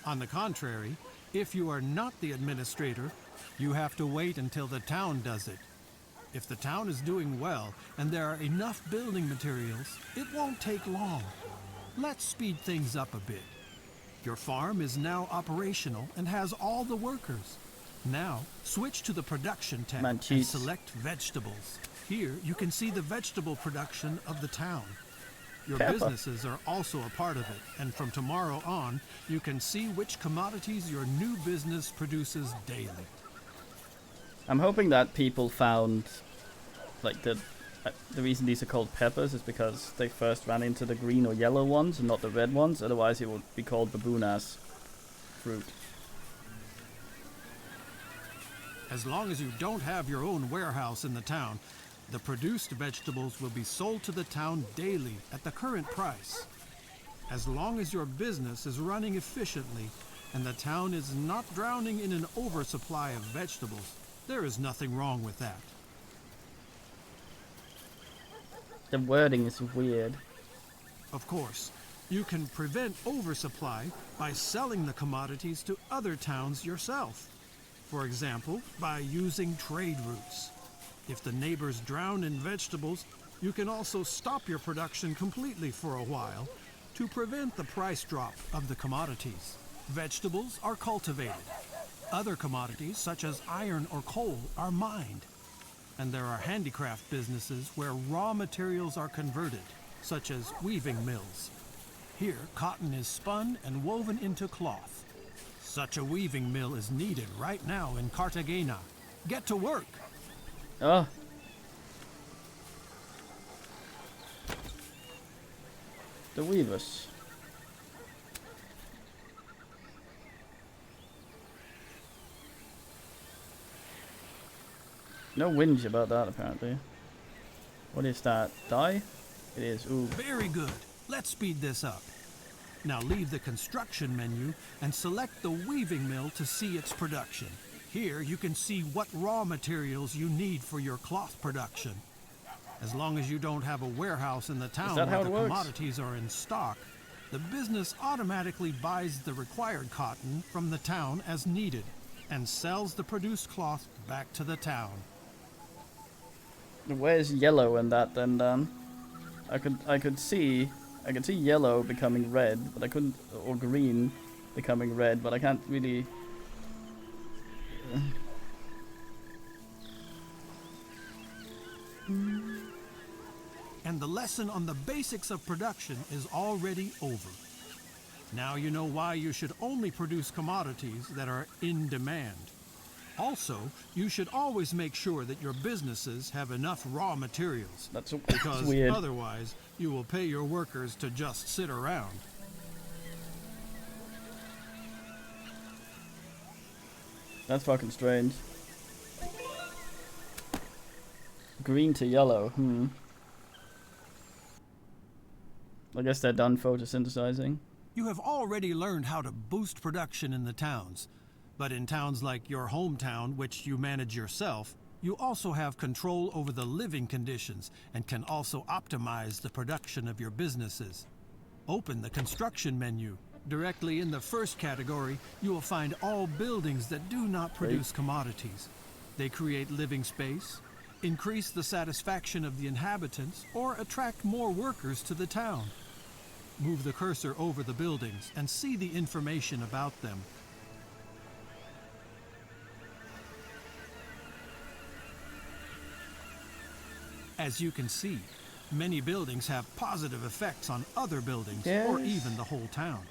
On the contrary, if you are not the administrator, you have to wait until the town does it. If the town is doing well and there are enough building materials, it won't take long. Let's speed things up a bit. Your farm is now operational and has all the workers. Now, switch to the production tab Man, and cheats. select vegetables. Here, you can see the vegetable production of the town. Your Pepper. businesses are also a part of it, and from tomorrow on, you can see which commodities your new business produces daily. I'm hoping that people found, like, the reason these are called peppers is because they first ran into the green or yellow ones and not the red ones. Otherwise, it would be called baboon-ass fruit. As long as you don't have your own warehouse in the town, the produced vegetables will be sold to the town daily at the current price. As long as your business is running efficiently and the town is not drowning in an oversupply of vegetables, there is nothing wrong with that. The wording is weird. Of course, you can prevent oversupply by selling the commodities to other towns yourself. For example, by using trade routes. If the neighbors drown in vegetables, you can also stop your production completely for a while to prevent the price drop of the commodities. Vegetables are cultivated. Other commodities, such as iron or coal, are mined. And there are handicraft businesses where raw materials are converted, such as weaving mills. Here, cotton is spun and woven into cloth. Such a weaving mill is needed right now in Cartagena. Get to work! Oh. The weavers. No whinge about that, apparently. What is that? Dye? It is. Ooh. Very good. Let's speed this up. Now leave the construction menu and select the weaving mill to see its production. Here you can see what raw materials you need for your cloth production. As long as you don't have a warehouse in the town that where how the it works? commodities are in stock, the business automatically buys the required cotton from the town as needed and sells the produced cloth back to the town. Where's yellow in that then, Dan? I could see I can see yellow becoming red, but I couldn't, or green becoming red, but I can't really. And the lesson on the basics of production is already over. Now you know why you should only produce commodities that are in demand. Also, you should always make sure that your businesses have enough raw materials. That's because weird. otherwise, you will pay your workers to just sit around. That's fucking strange. Green to yellow, I guess they're done photosynthesizing. You have already learned how to boost production in the towns. But in towns like your hometown, which you manage yourself, you also have control over the living conditions and can also optimize the production of your businesses. Open the construction menu. Directly in the first category, you will find all buildings that do not produce commodities. They create living space, increase the satisfaction of the inhabitants, or attract more workers to the town. Move the cursor over the buildings and see the information about them. As you can see, many buildings have positive effects on other buildings or even the whole town.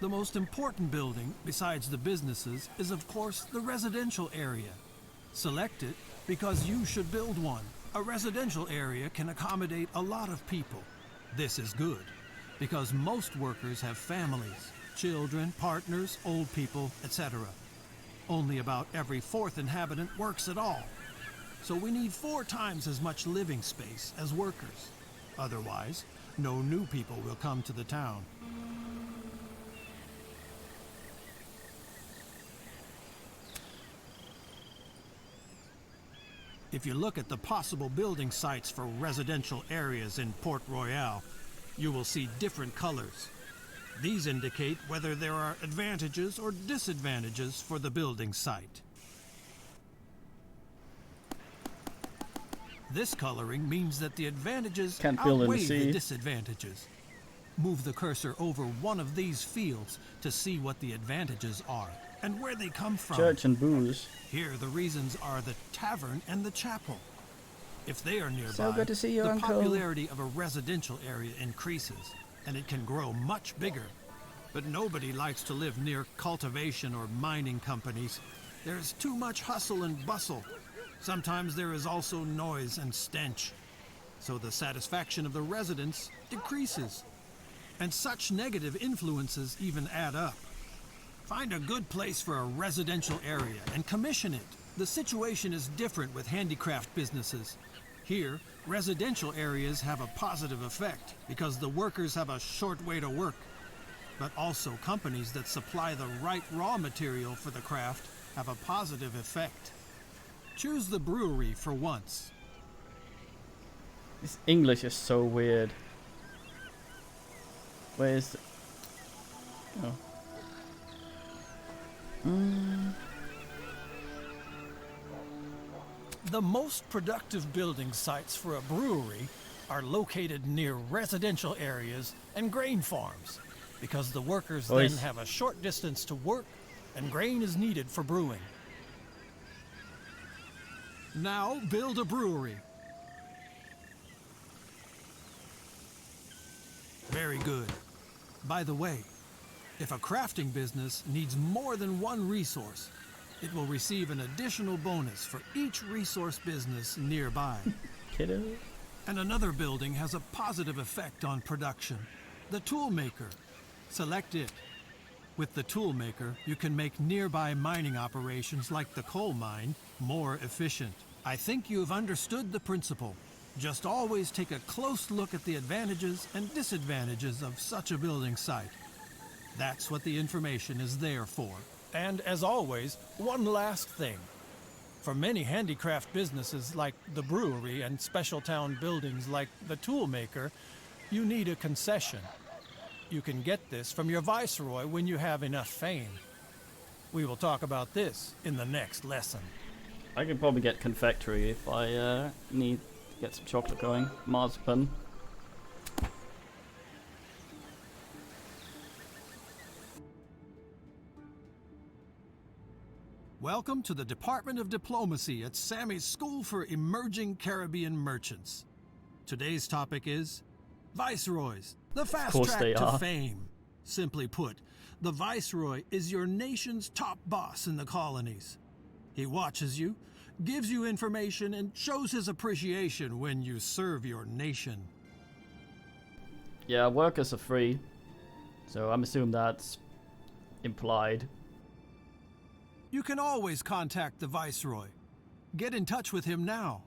The most important building, besides the businesses, is of course the residential area. Select it because you should build one. A residential area can accommodate a lot of people. This is good because most workers have families, children, partners, old people, etc. Only about every fourth inhabitant works at all. So we need 4 times as much living space as workers. Otherwise, no new people will come to the town. If you look at the possible building sites for residential areas in Port Royale, you will see different colors. These indicate whether there are advantages or disadvantages for the building site. This coloring means that the advantages outweigh the disadvantages. Move the cursor over one of these fields to see what the advantages are and where they come from. Church and booze. Here the reasons are the tavern and the chapel. If they are nearby, So good to see you, the Uncle. popularity of a residential area increases, and it can grow much bigger. But nobody likes to live near cultivation or mining companies. There's too much hustle and bustle. Sometimes there is also noise and stench. So the satisfaction of the residents decreases. And such negative influences even add up. Find a good place for a residential area and commission it. The situation is different with handicraft businesses. Here, residential areas have a positive effect because the workers have a short way to work. But also companies that supply the right raw material for the craft have a positive effect. Choose the brewery for once. This English is so weird. Where is the... Oh. The most productive building sites for a brewery are located near residential areas and grain farms, because the workers then have a short distance to work and grain is needed for brewing. Now build a brewery. Very good. By the way, if a crafting business needs more than one resource, it will receive an additional bonus for each resource business nearby. Kiddo. And another building has a positive effect on production. The tool maker. Select it. With the tool maker, you can make nearby mining operations like the coal mine more efficient. I think you've understood the principle. Just always take a close look at the advantages and disadvantages of such a building site. That's what the information is there for. And as always, one last thing. For many handicraft businesses like the brewery and special town buildings like the tool maker, you need a concession. You can get this from your viceroy when you have enough fame. We will talk about this in the next lesson. I could probably get confectionery if I need to get some chocolate going. Marzipan. Welcome to the Department of Diplomacy at Sammy's School for Emerging Caribbean Merchants. Today's topic is Viceroys, the fast track to fame. Simply put, the Viceroy is your nation's top boss in the colonies. He watches you, gives you information, and shows his appreciation when you serve your nation. Yeah, workers are free, so I'm assuming that's implied. You can always contact the Viceroy. Get in touch with him now.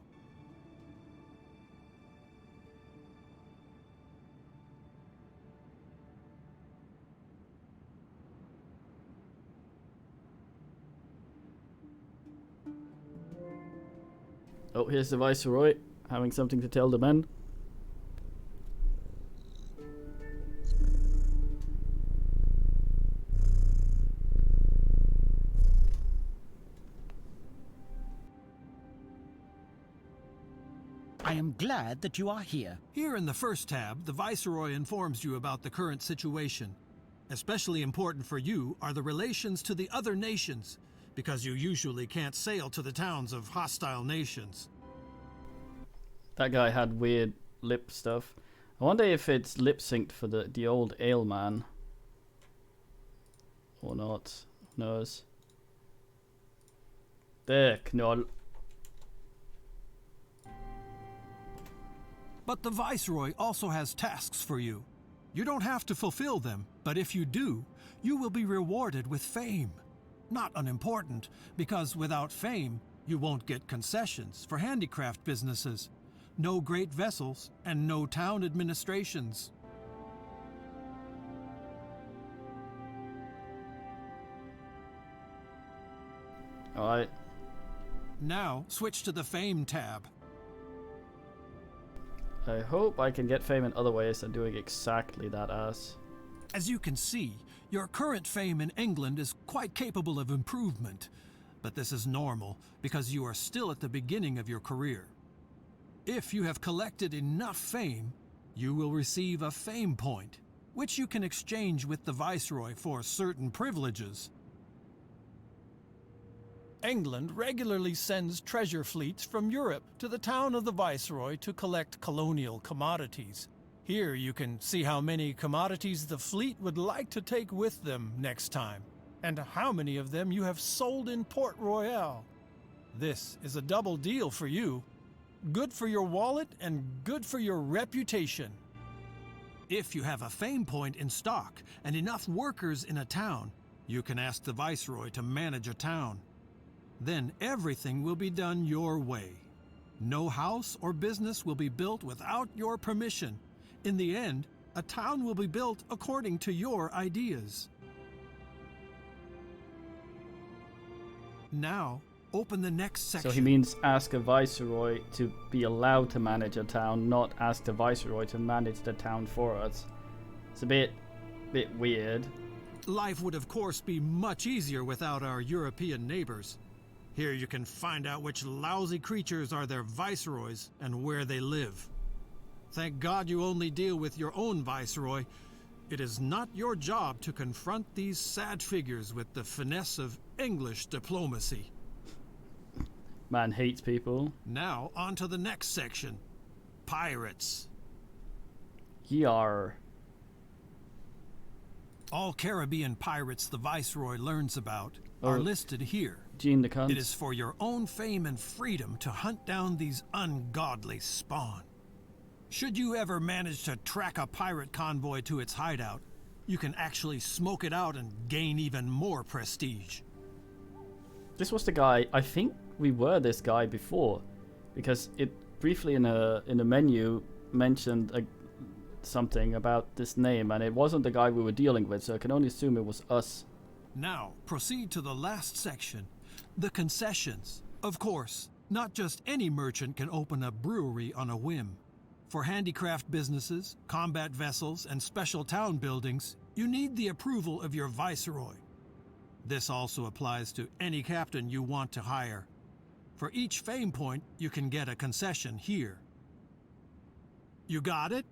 Oh, here's the Viceroy, having something to tell the men. I am glad that you are here. Here in the first tab, the Viceroy informs you about the current situation. Especially important for you are the relations to the other nations, because you usually can't sail to the towns of hostile nations. That guy had weird lip stuff. I wonder if it's lip synced for the old ale man. Or not. Who knows? There, Knoll. But the Viceroy also has tasks for you. You don't have to fulfill them, but if you do, you will be rewarded with fame. Not unimportant, because without fame, you won't get concessions for handicraft businesses, no great vessels, and no town administrations. Alright. Now, switch to the Fame tab. I hope I can get fame in other ways than doing exactly that as. As you can see, your current fame in England is quite capable of improvement, but this is normal because you are still at the beginning of your career. If you have collected enough fame, you will receive a fame point, which you can exchange with the Viceroy for certain privileges. England regularly sends treasure fleets from Europe to the town of the Viceroy to collect colonial commodities. Here you can see how many commodities the fleet would like to take with them next time, and how many of them you have sold in Port Royale. This is a double deal for you. Good for your wallet and good for your reputation. If you have a fame point in stock and enough workers in a town, you can ask the Viceroy to manage a town. Then everything will be done your way. No house or business will be built without your permission. In the end, a town will be built according to your ideas. Now, open the next section. So he means ask a Viceroy to be allowed to manage a town, not ask the Viceroy to manage the town for us. It's a bit weird. Life would of course be much easier without our European neighbors. Here you can find out which lousy creatures are their viceroys and where they live. Thank God you only deal with your own Viceroy. It is not your job to confront these sad figures with the finesse of English diplomacy. Man hates people. Now, on to the next section. Pirates. Yar. All Caribbean pirates the Viceroy learns about are listed here. Gene the cunt. It is for your own fame and freedom to hunt down these ungodly spawn. Should you ever manage to track a pirate convoy to its hideout, you can actually smoke it out and gain even more prestige. This was the guy. I think we were this guy before, because it briefly in a menu mentioned something about this name, and it wasn't the guy we were dealing with, so I can only assume it was us. Now, proceed to the last section, the concessions. Of course, not just any merchant can open a brewery on a whim. For handicraft businesses, combat vessels, and special town buildings, you need the approval of your Viceroy. This also applies to any captain you want to hire. For each fame point, you can get a concession here. You got it?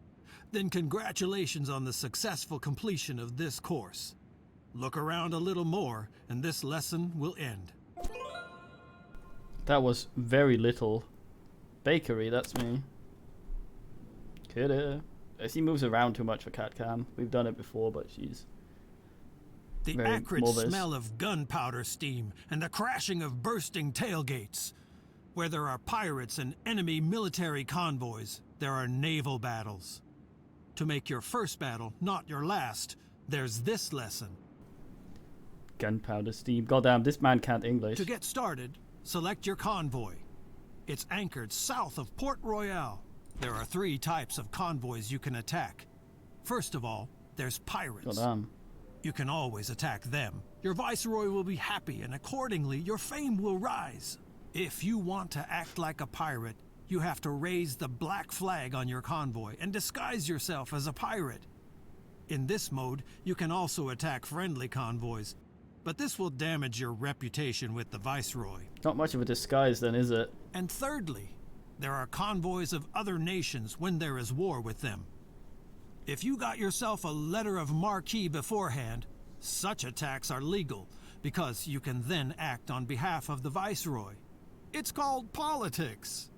Then congratulations on the successful completion of this course. Look around a little more, and this lesson will end. That was very little. Bakery, that's me. Coulda. She moves around too much for Cat Cam. We've done it before, but she's The very acrid morbid. smell of gunpowder steam and the crashing of bursting tailgates. Where there are pirates and enemy military convoys, there are naval battles. To make your first battle not your last, there's this lesson. Gunpowder steam. Goddamn, this man can't English. To get started, select your convoy. It's anchored south of Port Royale. There are 3 types of convoys you can attack. First of all, there's pirates. Goddamn. You can always attack them. Your viceroy will be happy, and accordingly, your fame will rise. If you want to act like a pirate, you have to raise the black flag on your convoy and disguise yourself as a pirate. In this mode, you can also attack friendly convoys, but this will damage your reputation with the viceroy. Not much of a disguise then, is it? And thirdly, there are convoys of other nations when there is war with them. If you got yourself a letter of marque beforehand, such attacks are legal because you can then act on behalf of the viceroy. It's called politics.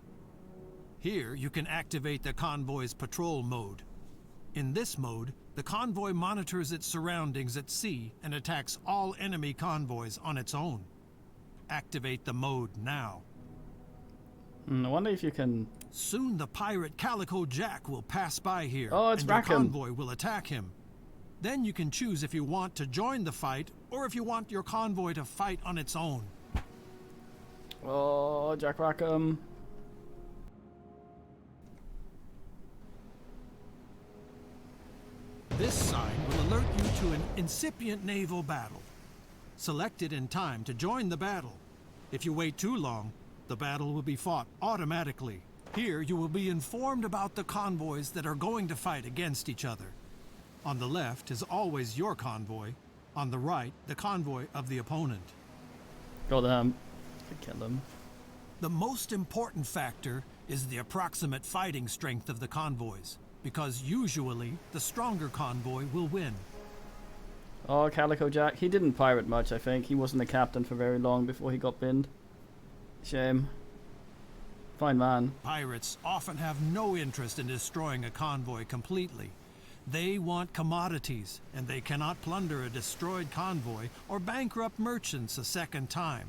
Here you can activate the convoy's patrol mode. In this mode, the convoy monitors its surroundings at sea and attacks all enemy convoys on its own. Activate the mode now. I wonder if you can... Soon the pirate Calico Jack will pass by here, Oh, it's and your Rackham. convoy will attack him. Then you can choose if you want to join the fight or if you want your convoy to fight on its own. Oh, Jack Rackham. This sign will alert you to an incipient naval battle. Select it in time to join the battle. If you wait too long, the battle will be fought automatically. Here you will be informed about the convoys that are going to fight against each other. On the left is always your convoy. On the right, the convoy of the opponent. Goddamn. Kill them. The most important factor is the approximate fighting strength of the convoys, because usually the stronger convoy will win. Oh, Calico Jack. He didn't pirate much, I think. He wasn't a captain for very long before he got binned. Shame. Fine man. Pirates often have no interest in destroying a convoy completely. They want commodities, and they cannot plunder a destroyed convoy or bankrupt merchants a second time.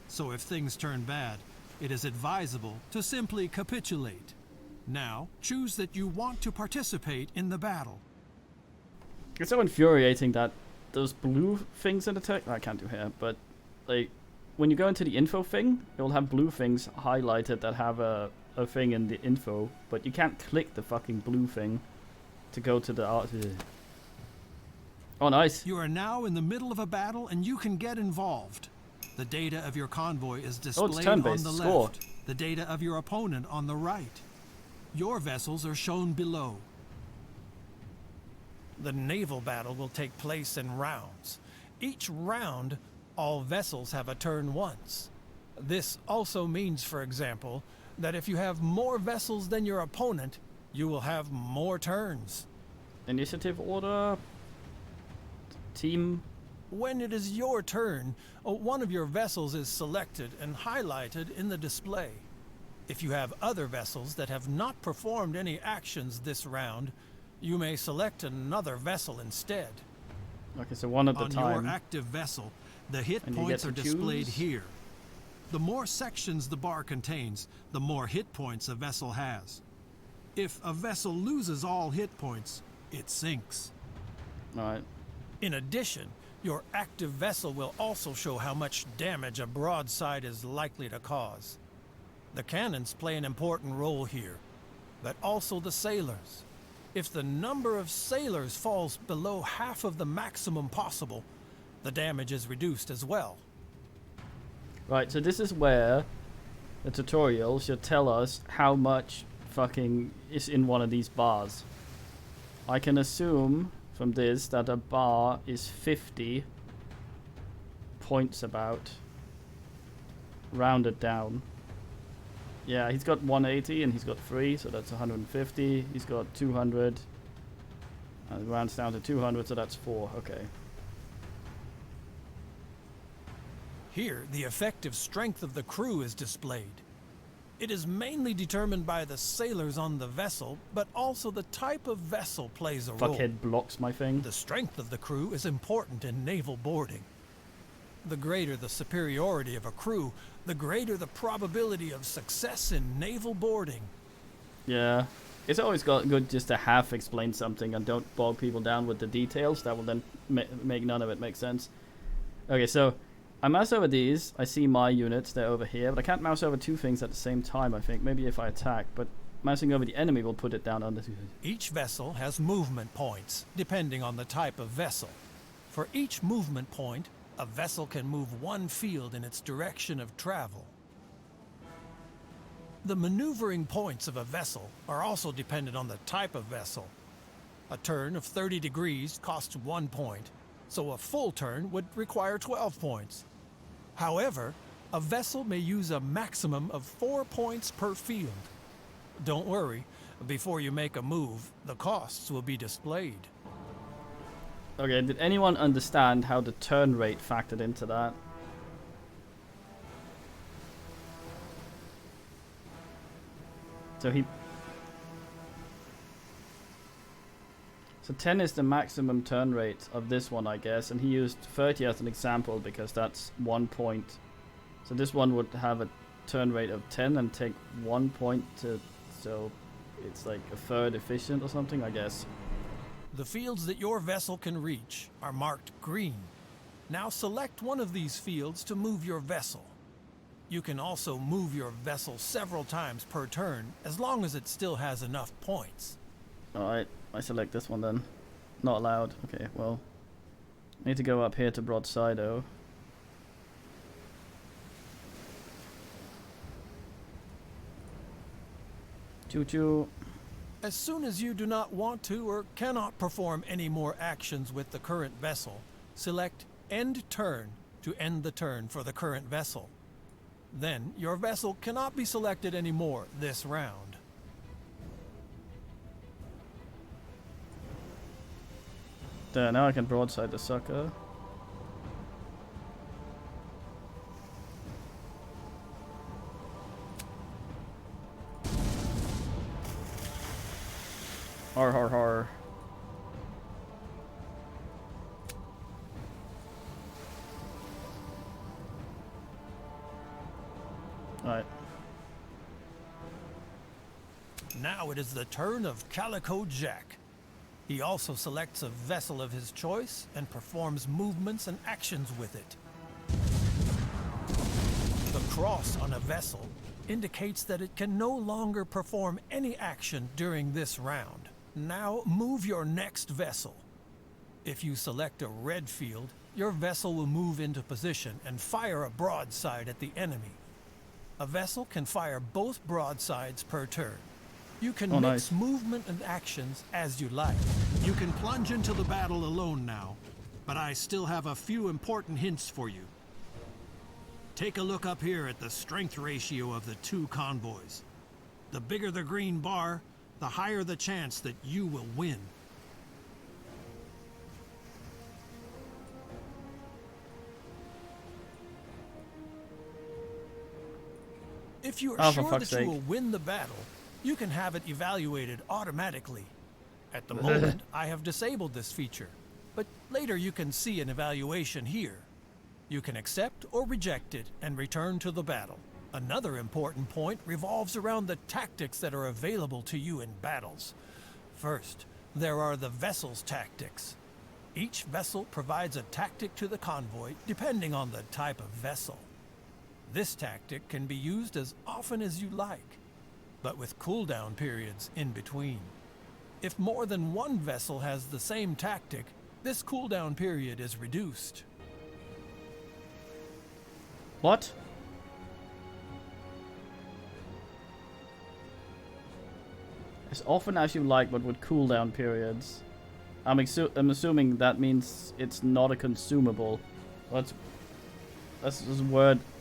So if things turn bad, it is advisable to simply capitulate. Now, choose that you want to participate in the battle. It's so infuriating that those blue things in the text... I can't do here, but like when you go into the info thing, you'll have blue things highlighted that have a thing in the info, but you can't click the fucking blue thing to go to the art. Oh, nice. You are now in the middle of a battle and you can get involved. The data of your convoy is displayed on turn-based. the Score. left, the data of your opponent on the right. Your vessels are shown below. The naval battle will take place in rounds. Each round, all vessels have a turn once. This also means, for example, that if you have more vessels than your opponent, you will have more turns. Initiative order. Team. When it is your turn, one of your vessels is selected and highlighted in the display. If you have other vessels that have not performed any actions this round, you may select another vessel instead. Okay, so one at a On time. your active vessel, the hit And you points get are to displayed choose? here. The more sections the bar contains, the more hit points a vessel has. If a vessel loses all hit points, it sinks. Alright. In addition, your active vessel will also show how much damage a broadside is likely to cause. The cannons play an important role here, but also the sailors. If the number of sailors falls below half of the maximum possible, the damage is reduced as well. Right, so this is where the tutorial should tell us how much fucking is in one of these bars. I can assume from this that a bar is 50 points about. Rounded down. Yeah, he's got 180 and he's got 3, so that's 150. He's got 200. And it rounds down to 200, so that's 4. Okay. Here, the effective strength of the crew is displayed. It is mainly determined by the sailors on the vessel, but also the type of vessel plays a role. Fuckhead blocks my thing. The strength of the crew is important in naval boarding. The greater the superiority of a crew, the greater the probability of success in naval boarding. Yeah. It's always good just to half explain something and don't bog people down with the details. That will then make none of it make sense. Okay, so I mouse over these. I see my units. They're over here. But I can't mouse over two things at the same time, I think. Maybe if I attack. But mousing over the enemy will put it down under. Each vessel has movement points, depending on the type of vessel. For each movement point, a vessel can move one field in its direction of travel. The maneuvering points of a vessel are also dependent on the type of vessel. A turn of 30 degrees costs 1 point, so a full turn would require 12 points. However, a vessel may use a maximum of 4 points per field. Don't worry, before you make a move, the costs will be displayed. Okay, did anyone understand how the turn rate factored into that? So 10 is the maximum turn rate of this one, I guess, and he used 30 as an example because that's 1 point. So this one would have a turn rate of 10 and take 1 point to, so it's like a third efficient or something, I guess. The fields that your vessel can reach are marked green. Now select one of these fields to move your vessel. You can also move your vessel several times per turn, as long as it still has enough points. Alright, I select this one then. Not allowed. Okay, well. I need to go up here to broadside though. Choo choo. As soon as you do not want to or cannot perform any more actions with the current vessel, select End Turn to end the turn for the current vessel. Then, your vessel cannot be selected anymore this round. There, now I can broadside the sucker. Har har har. Alright. Now it is the turn of Calico Jack. He also selects a vessel of his choice and performs movements and actions with it. The cross on a vessel indicates that it can no longer perform any action during this round. Now move your next vessel. If you select a red field, your vessel will move into position and fire a broadside at the enemy. A vessel can fire both broadsides per turn. You can mix movement and actions as you like. You can plunge into the battle alone now, but I still have a few important hints for you. Take a look up here at the strength ratio of the two convoys. The bigger the green bar, the higher the chance that you will win. If you are sure that you will win the battle, you can have it evaluated automatically. At the moment, I have disabled this feature, but later you can see an evaluation here. You can accept or reject it and return to the battle. Another important point revolves around the tactics that are available to you in battles. First, there are the vessel's tactics. Each vessel provides a tactic to the convoy depending on the type of vessel. This tactic can be used as often as you like, but with cooldown periods in between. If more than one vessel has the same tactic, this cooldown period is reduced. What? As often as you like, but with cooldown periods. I'm assuming that means it's not a consumable. That's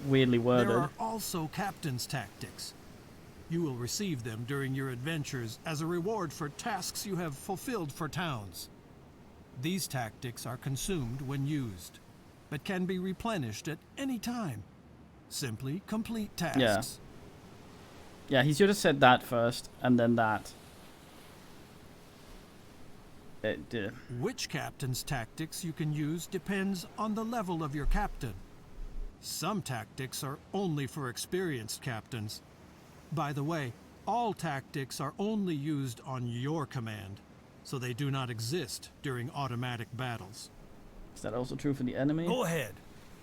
weirdly worded. There are also captain's tactics. You will receive them during your adventures as a reward for tasks you have fulfilled for towns. These tactics are consumed when used. but can be replenished at any time. Simply complete tasks. Yeah. Yeah, he should have said that first, and then that. Which captain's tactics you can use depends on the level of your captain. Some tactics are only for experienced captains. By the way, all tactics are only used on your command, so they do not exist during automatic battles. Is that also true for the enemy? Go ahead.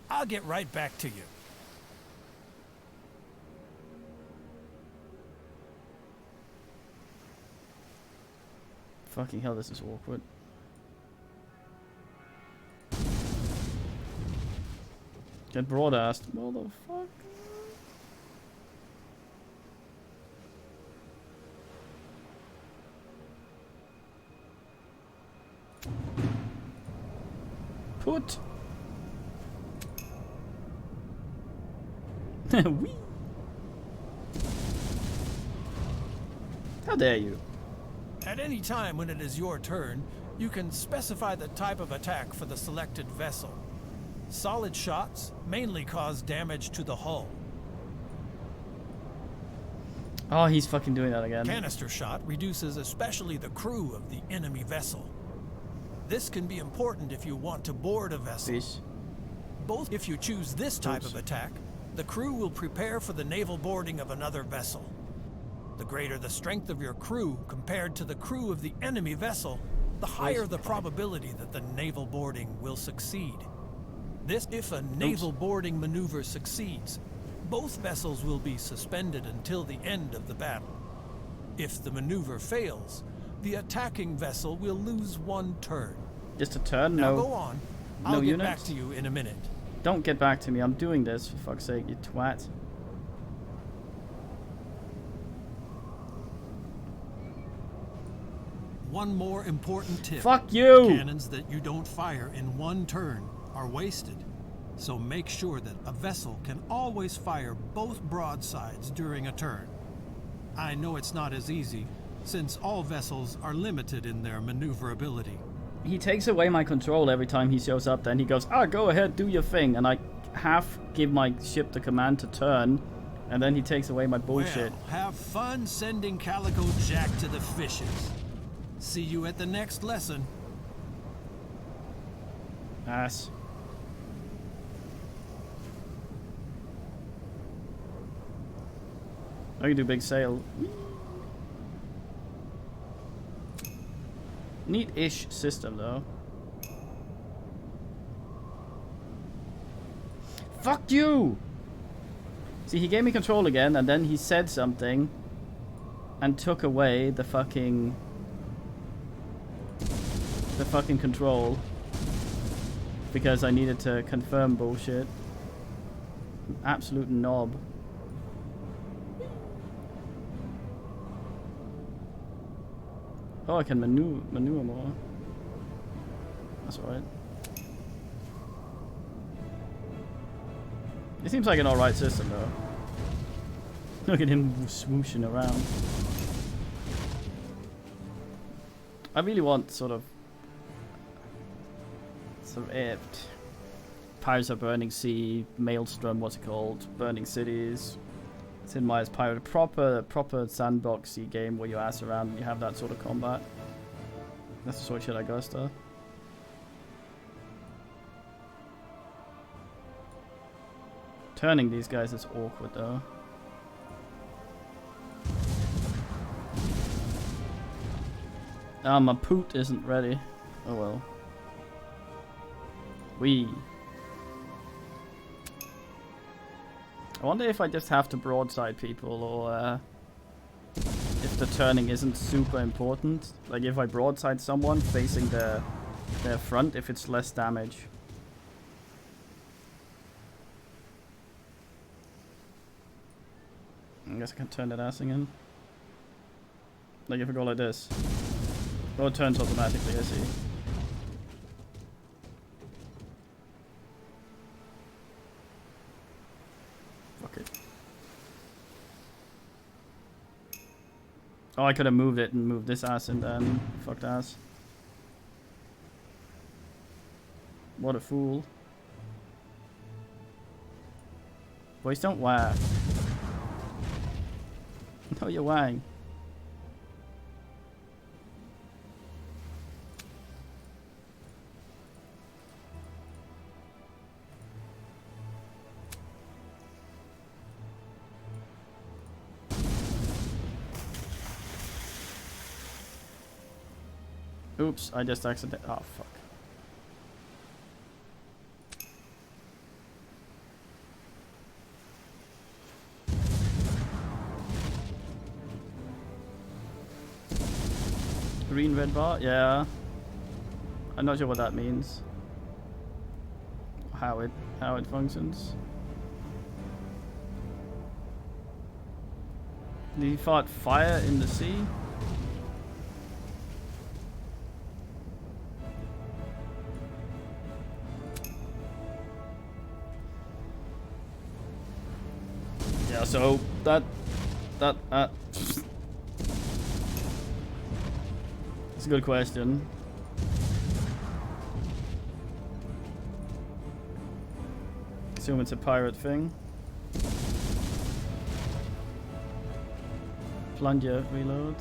I'll get right back to you. Fucking hell, this is awkward. Get broad-assed, motherfucker. Put. Wee. How dare you? At any time when it is your turn, you can specify the type of attack for the selected vessel. Solid shots mainly cause damage to the hull. Oh, he's fucking doing that again. Canister shot reduces especially the crew of the enemy vessel. This can be important if you want to board a vessel. Fish. Both if you choose this type of attack, the crew will prepare for the naval boarding of another vessel. The greater the strength of your crew compared to the crew of the enemy vessel, the higher the probability that the naval boarding will succeed. This, if a naval boarding maneuver succeeds, both vessels will be suspended until the end of the battle. If the maneuver fails, the attacking vessel will lose one turn. Just a turn? Now No. go on. No I'll get units? back to you in a minute. Don't get back to me. I'm doing this, for fuck's sake, you twat. One more important tip. Fuck you! Cannons that you don't fire in one turn are wasted. So make sure that a vessel can always fire both broadsides during a turn. I know it's not as easy, since all vessels are limited in their maneuverability. He takes away my control every time he shows up, then he goes, go ahead, do your thing, and I half give my ship the command to turn, and then he takes away my bullshit. Well, have fun sending Calico Jack to the fishes. See you at the next lesson. Ass. I can do big sail. Neat-ish system, though. Fuck you! See, he gave me control again, and then he said something and took away the fucking control because I needed to confirm bullshit. Absolute knob. Oh, I can maneuver more. That's alright. It seems like an alright system, though. Look at him swooshing around. I really want sort of Pirates of Burning Sea, Maelstrom, what's it called? Burning Cities. Sid Meier's Pirate, proper sandboxy game where you ass around and you have that sort of combat. That's the sort of shit I go after. Turning these guys is awkward though. Ah, my poot isn't ready. Oh well. I wonder if I just have to broadside people, or if the turning isn't super important. Like if I broadside someone facing their front, if it's less damage. I guess I can turn that assing in. Like if I go like this. Oh, it turns automatically, I see. Fuck it. Oh, I could have moved it and moved this ass and then fucked ass. What a fool. Boys, don't whack. No, you're whang. Oops, I just accidentally. Oh, fuck. Green red bar? Yeah. I'm not sure what that means. How it functions. Did he fought fire in the sea? Yeah, so that it's a good question. Assume it's a pirate thing. Plunger reload.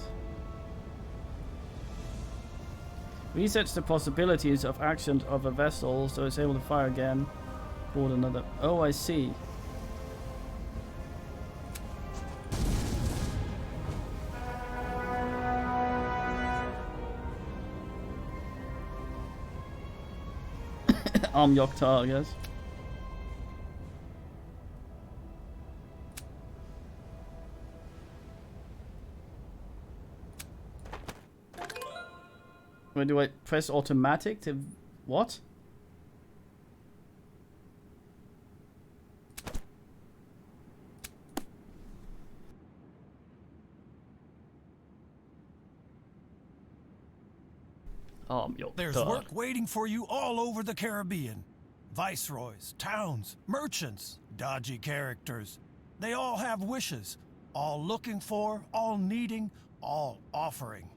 Resets the possibilities of action of a vessel so it's able to fire again. Board another. Oh, I see. Yoktar, I guess. Wait, do I press automatic to what? Yoktar. There's work waiting for you all over the Caribbean. Viceroys, towns, merchants, dodgy characters. They all have wishes, all looking for, all needing, all offering.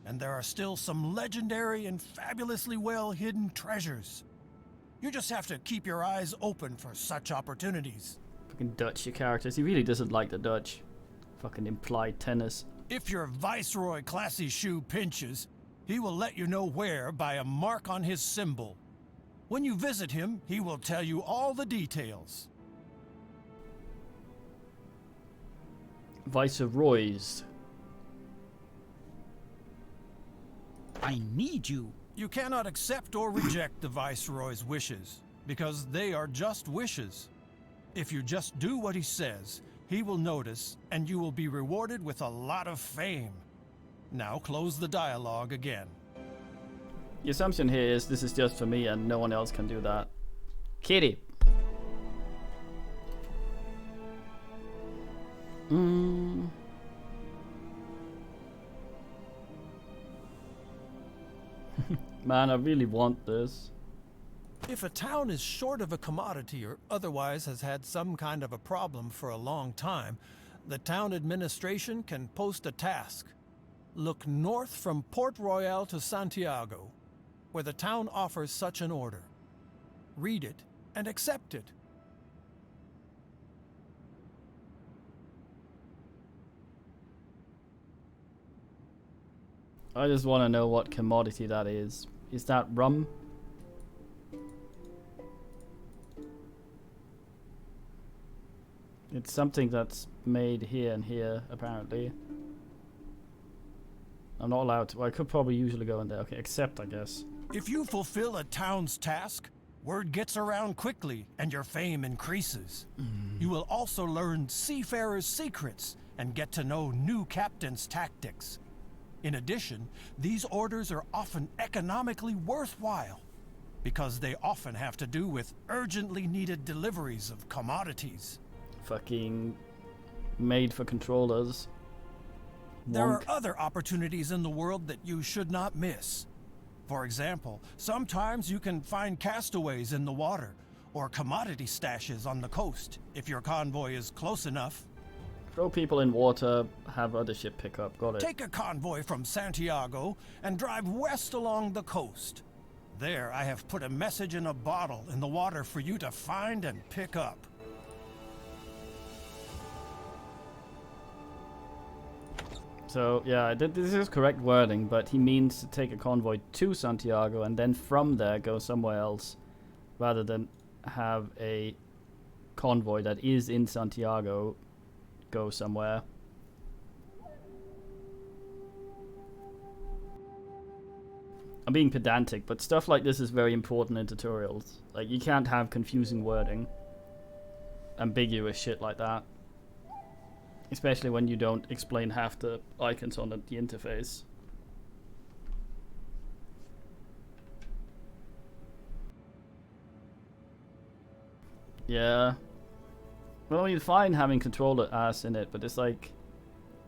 And there are still some legendary and fabulously well-hidden treasures. You just have to keep your eyes open for such opportunities. Fucking Dutch characters. He really doesn't like the Dutch. Fucking implied tennis. If your Viceroy classy shoe pinches, he will let you know where by a mark on his symbol. When you visit him, he will tell you all the details. Viceroys. I need you. You cannot accept or reject the Viceroy's wishes, because they are just wishes. If you just do what he says, he will notice, and you will be rewarded with a lot of fame. Now close the dialogue again. The assumption here is this is just for me and no one else can do that. Kitty. Man, I really want this. If a town is short of a commodity or otherwise has had some kind of a problem for a long time, the town administration can post a task. Look north from Port Royale to Santiago, where the town offers such an order. Read it and accept it. I just want to know what commodity that is. Is that rum? It's something that's made here and here, apparently. I'm not allowed to. Well, I could probably usually go in there. Okay, accept, I guess. If you fulfill a town's task, word gets around quickly and your fame increases. You will also learn seafarers' secrets and get to know new captains' tactics. In addition, these orders are often economically worthwhile because they often have to do with urgently needed deliveries of commodities. Fucking made for controllers. There are Wonk. other opportunities in the world that you should not miss. For example, sometimes you can find castaways in the water or commodity stashes on the coast if your convoy is close enough. Throw people in water, have other ship pick up. Got it. Take a convoy from Santiago and drive west along the coast. There, I have put a message in a bottle in the water for you to find and pick up. So yeah, this is correct wording, but he means to take a convoy to Santiago and then from there go somewhere else, rather than have a convoy that is in Santiago go somewhere. I'm being pedantic, but stuff like this is very important in tutorials. Like, you can't have confusing wording, ambiguous shit like that. Especially when you don't explain half the icons on the interface. Yeah. Well, I mean, fine having controller ass in it, but it's like,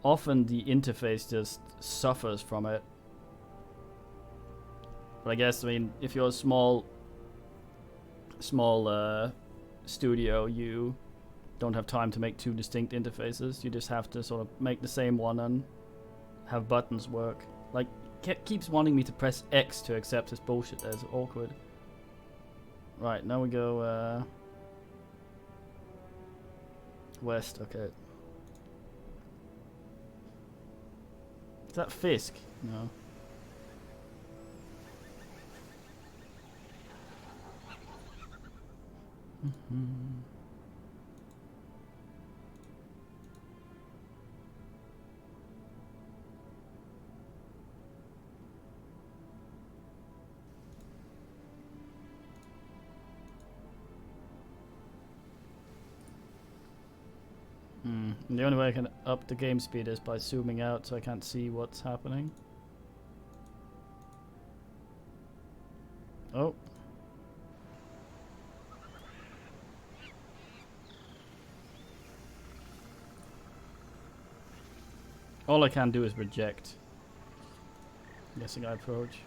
often the interface just suffers from it. But I guess, I mean, if you're a small studio, you don't have time to make two distinct interfaces. You just have to sort of make the same one and have buttons work. Like, keeps wanting me to press X to accept this bullshit. That's awkward. Right, now we go west. Okay. Is that Fisk? No. The only way I can up the game speed is by zooming out so I can't see what's happening. Oh. All I can do is reject. I'm guessing I approach.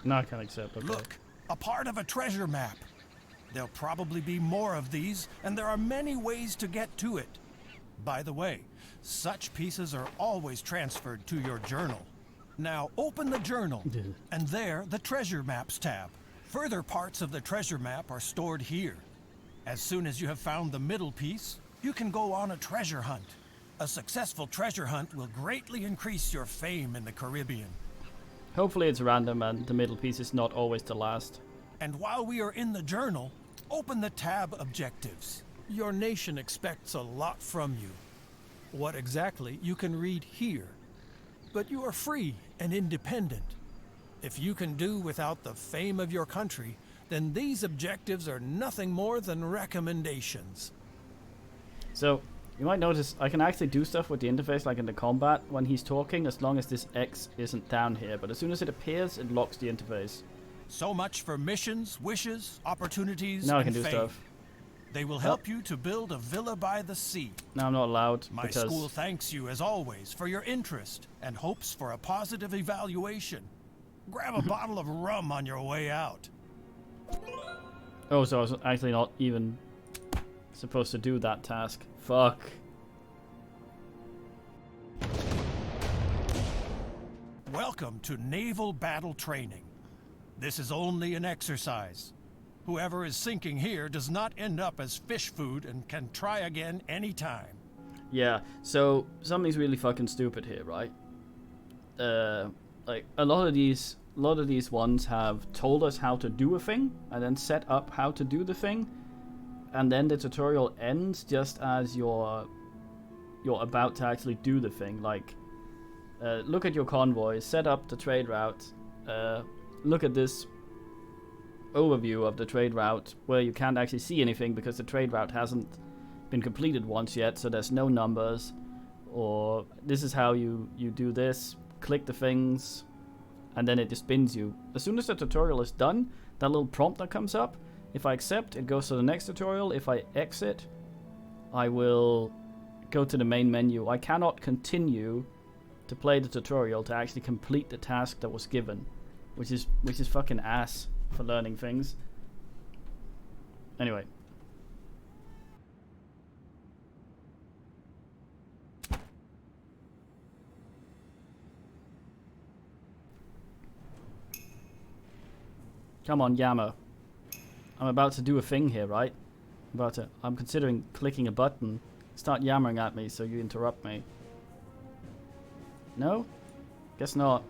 No, I can't accept. Okay. Look, a part of a treasure map. There'll probably be more of these, and there are many ways to get to it. By the way, such pieces are always transferred to your journal. Now open the journal, and there the treasure maps tab. Further parts of the treasure map are stored here. As soon as you have found the middle piece, you can go on a treasure hunt. A successful treasure hunt will greatly increase your fame in the Caribbean. Hopefully it's random and the middle piece is not always the last. And while we are in the journal, open the tab Objectives. Your nation expects a lot from you. What exactly you can read here. But you are free and independent. If you can do without the fame of your country, then these objectives are nothing more than recommendations. So, you might notice I can actually do stuff with the interface, like in the combat, when he's talking, as long as this X isn't down here. But as soon as it appears, it locks the interface. So much for missions, wishes, opportunities, Now I and can do fame. stuff. They will help you to build a villa by the sea. Now I'm not allowed My because... school thanks you, as always, for your interest and hopes for a positive evaluation. Grab a bottle of rum on your way out. Oh, so I was actually not even supposed to do that task. Fuck. Welcome to naval battle training. This is only an exercise. Whoever is sinking here does not end up as fish food and can try again anytime. Yeah, so something's really fucking stupid here, right? Like a lot of these ones have told us how to do a thing and then set up how to do the thing, and then the tutorial ends just as you're about to actually do the thing. Like, look at your convoy, set up the trade route, look at this overview of the trade route where you can't actually see anything because the trade route hasn't been completed once yet, so there's no numbers. Or this is how you do this, click the things, and then it just spins you. As soon as the tutorial is done, that little prompt that comes up, if I accept, it goes to the next tutorial. If I exit, I will go to the main menu. I cannot continue to play the tutorial to actually complete the task that was given, which is fucking ass for learning things. Anyway. Come on, Yammer. I'm about to do a thing here, right? But I'm considering clicking a button. Start yammering at me so you interrupt me. No? Guess not.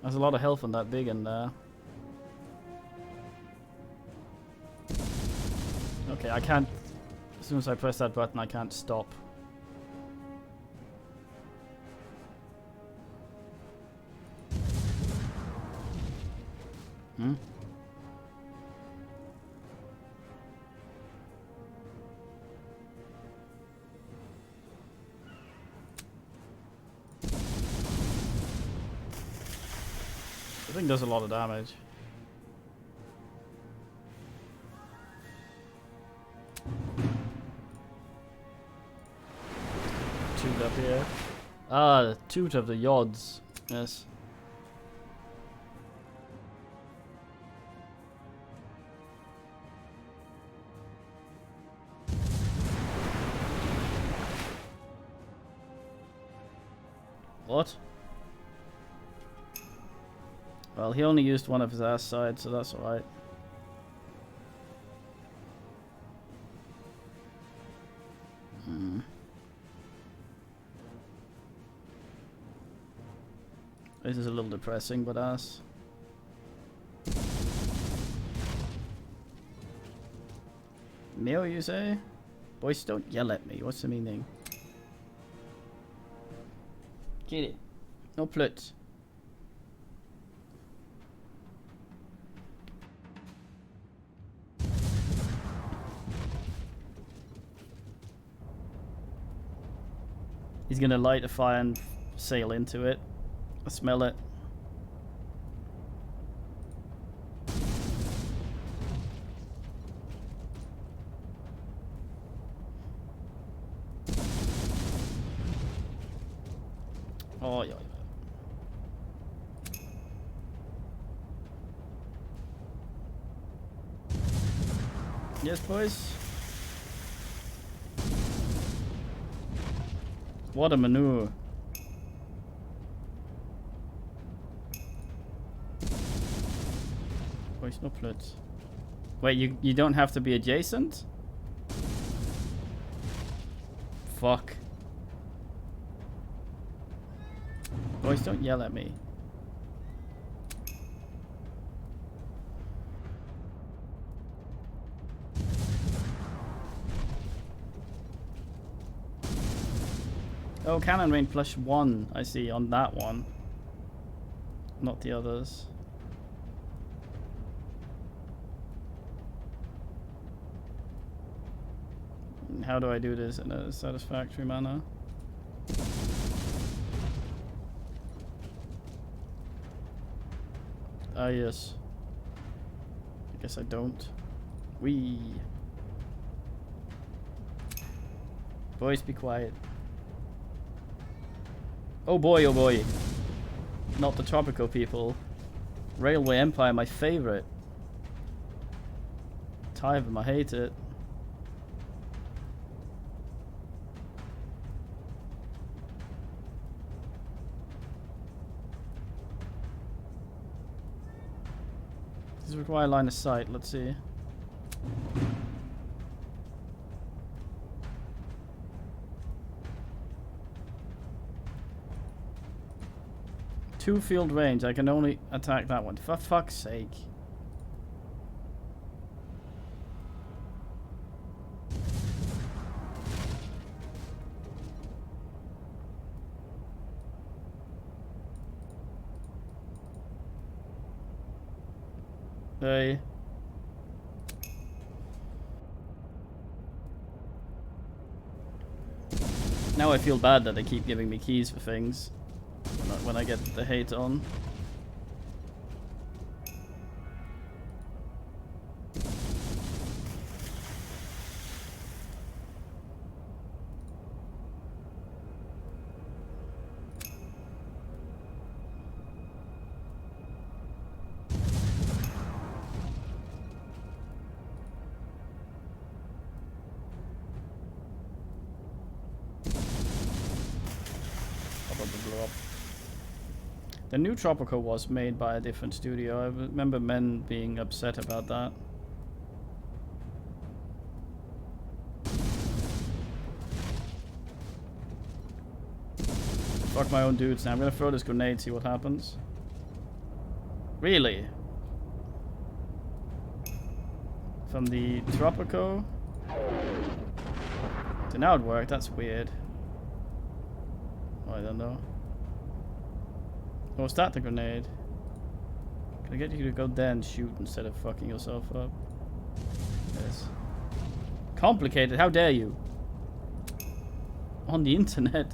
There's a lot of health on that big in there. Okay, I can't... As soon as I press that button, I can't stop. Hmm? I think does a lot of damage. Toot up here. Ah, the toot of the yods. Yes. What? Well, he only used one of his ass sides, so that's alright. This is a little depressing, but ass. Meow, you say? Boys, don't yell at me. What's the meaning? Get it. No plutz. He's gonna light a fire and sail into it. I smell it. Oh, yeah. Yes, boys. What a maneuver. Boys, no plutz. Wait, you don't have to be adjacent? Fuck. Boys, don't yell at me. Oh, cannon range +1, I see, on that one. Not the others. How do I do this in a satisfactory manner? Ah, yes. I guess I don't. Wee. Boys, be quiet. Oh boy, oh boy. Not the tropical people. Railway Empire, my favorite. Tired of them, I hate it. Does it require line of sight? Let's see. Two field range. I can only attack that one. For fuck's sake. Hey. Now I feel bad that they keep giving me keys for things when I get the hate on. The new Tropico was made by a different studio. I remember men being upset about that. Fuck my own dudes now. I'm gonna throw this grenade, see what happens. Really? From the Tropico? So now it worked, that's weird. Oh, I don't know. Oh, start the grenade. Can I get you to go there and shoot instead of fucking yourself up? Yes. Complicated, how dare you? On the internet.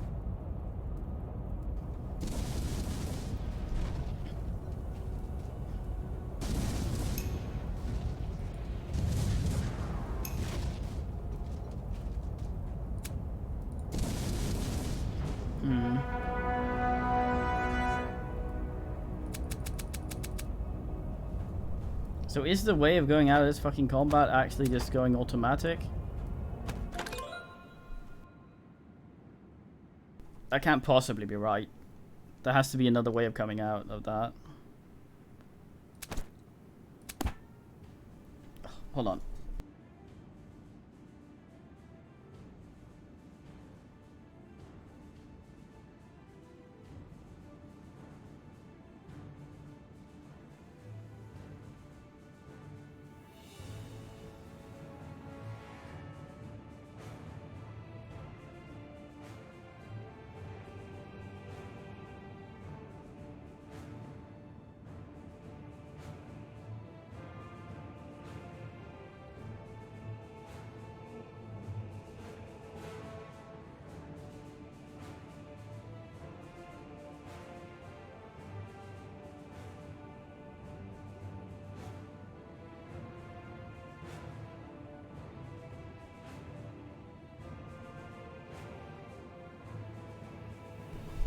So is the way of going out of this fucking combat actually just going automatic? That can't possibly be right. There has to be another way of coming out of that. Hold on.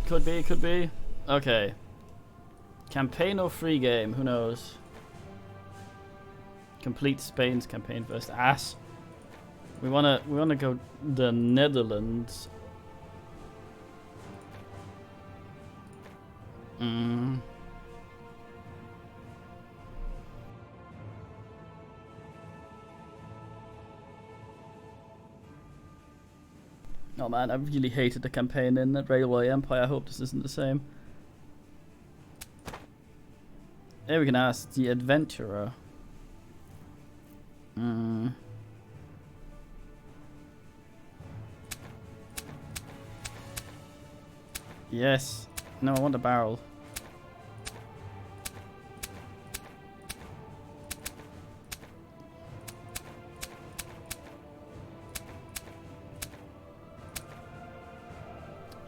Could be, could be. Okay. Campaign or free game? Who knows? Complete Spain's campaign first. Ass. We wanna go the Netherlands. Oh man, I really hated the campaign in the Railway Empire. I hope this isn't the same. Here we can ask the adventurer. Yes. No, I want a barrel.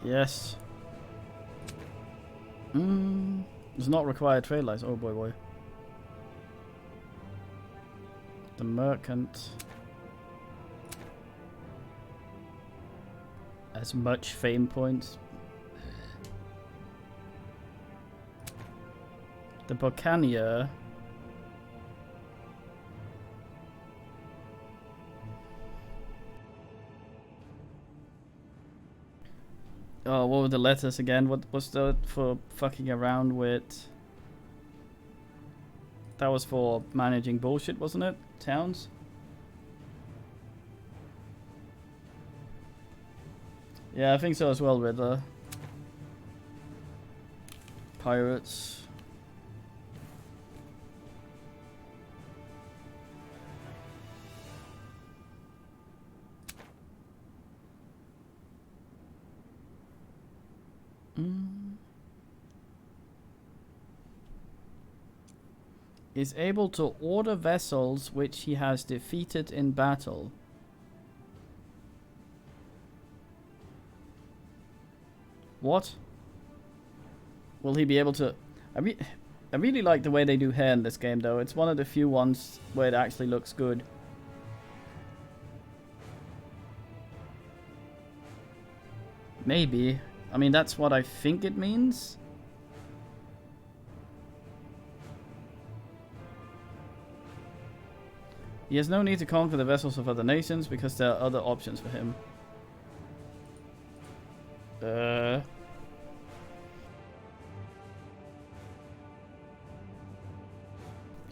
Yes. Does not require trade license. Oh boy, boy. The merchant. As much fame points. The Buccaneer. Oh, what were the letters again? What was that for fucking around with? That was for managing bullshit, wasn't it? Towns? Yeah, I think so as well with pirates. Is able to order vessels which he has defeated in battle. What? Will he be able to... I really like the way they do hair in this game though. It's one of the few ones where it actually looks good. Maybe. I mean, that's what I think it means. He has no need to conquer the vessels of other nations because there are other options for him.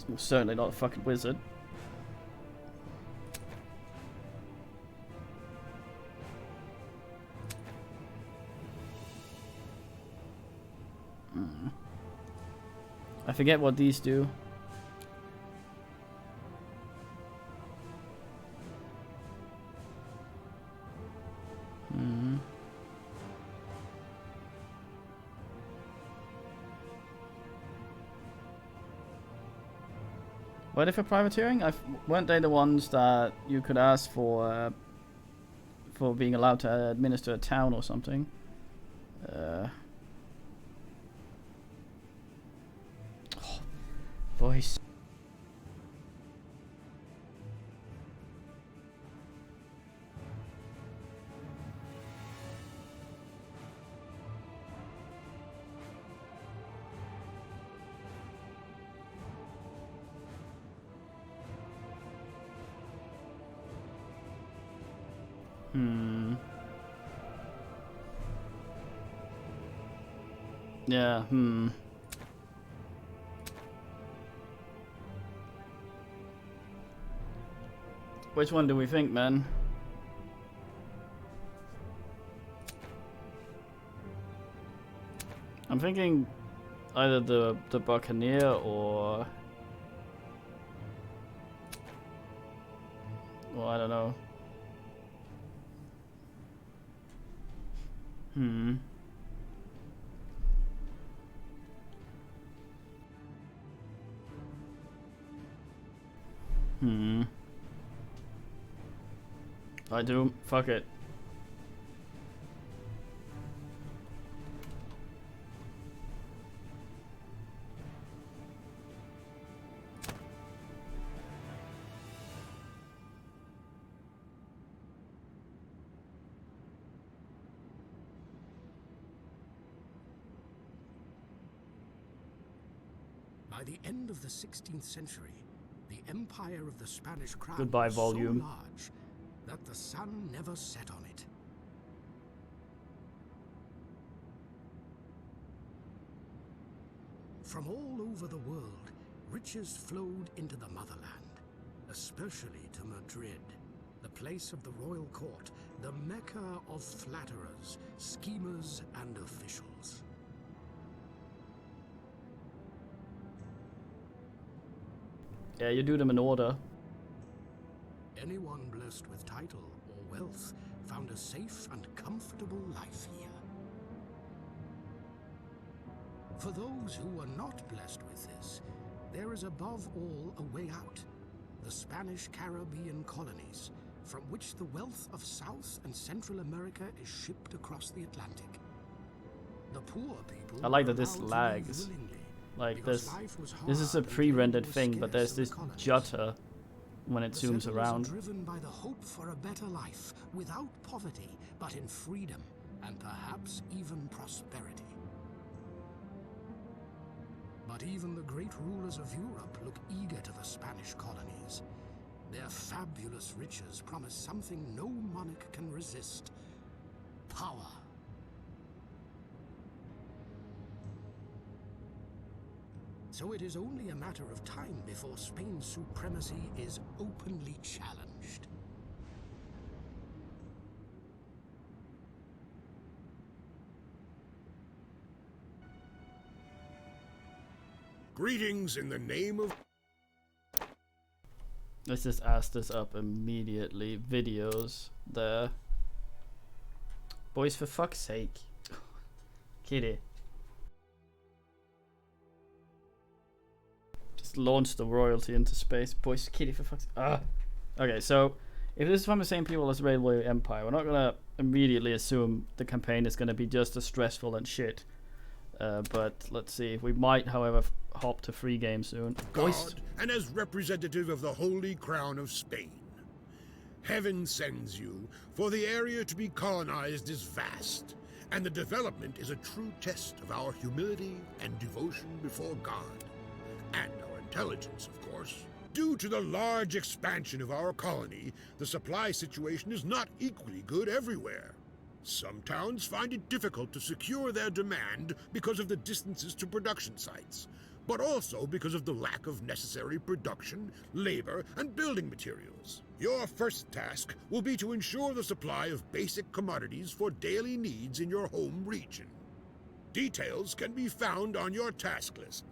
I'm certainly not a fucking wizard. I forget what these do. Were they for privateering? Weren't they the ones that you could ask for being allowed to administer a town or something? Voice. Yeah, Which one do we think, man? I'm thinking either the Buccaneer or... Well, I don't know. I do. Fuck it. By the end of the 16th century, the empire of the Spanish crown Goodbye, was volume. so large that the sun never set on it. From all over the world, riches flowed into the motherland, especially to Madrid, the place of the royal court, the mecca of flatterers, schemers, and officials. Yeah, you do them in order. Anyone blessed with title or wealth found a safe and comfortable life here. For those who were not blessed with this, there is above all a way out: the Spanish Caribbean colonies, from which the wealth of South and Central America is shipped across the Atlantic. The poor people I like that were this allowed to lags. live willingly, Like because this. life was This is a hard and pre-rendered gain was thing, but scarce there's in the this colonies. jutter when it The zooms settlers around. are driven by the hope for a better life, without poverty, but in freedom, and perhaps even prosperity. But even the great rulers of Europe look eager to the Spanish colonies. Their fabulous riches promise something no monarch can resist: power. So it is only a matter of time before Spain's supremacy is openly challenged. Greetings in the name of... Let's just ask this up immediately. Videos there. Boys, for fuck's sake. Kitty. Just launch the royalty into space. Boys, kitty, for fuck's sake. Okay, so if this is from the same people as Railway Empire, we're not gonna immediately assume the campaign is gonna be just as stressful and shit. But let's see. We might, however, hop to free game soon. God, and as representative of the Holy Crown of Spain. Heaven sends you, for the area to be colonized is vast, and the development is a true test of our humility and devotion before God, and our intelligence, of course. Due to the large expansion of our colony, the supply situation is not equally good everywhere. Some towns find it difficult to secure their demand because of the distances to production sites, but also because of the lack of necessary production, labor, and building materials. Your first task will be to ensure the supply of basic commodities for daily needs in your home region. Details can be found on your task list.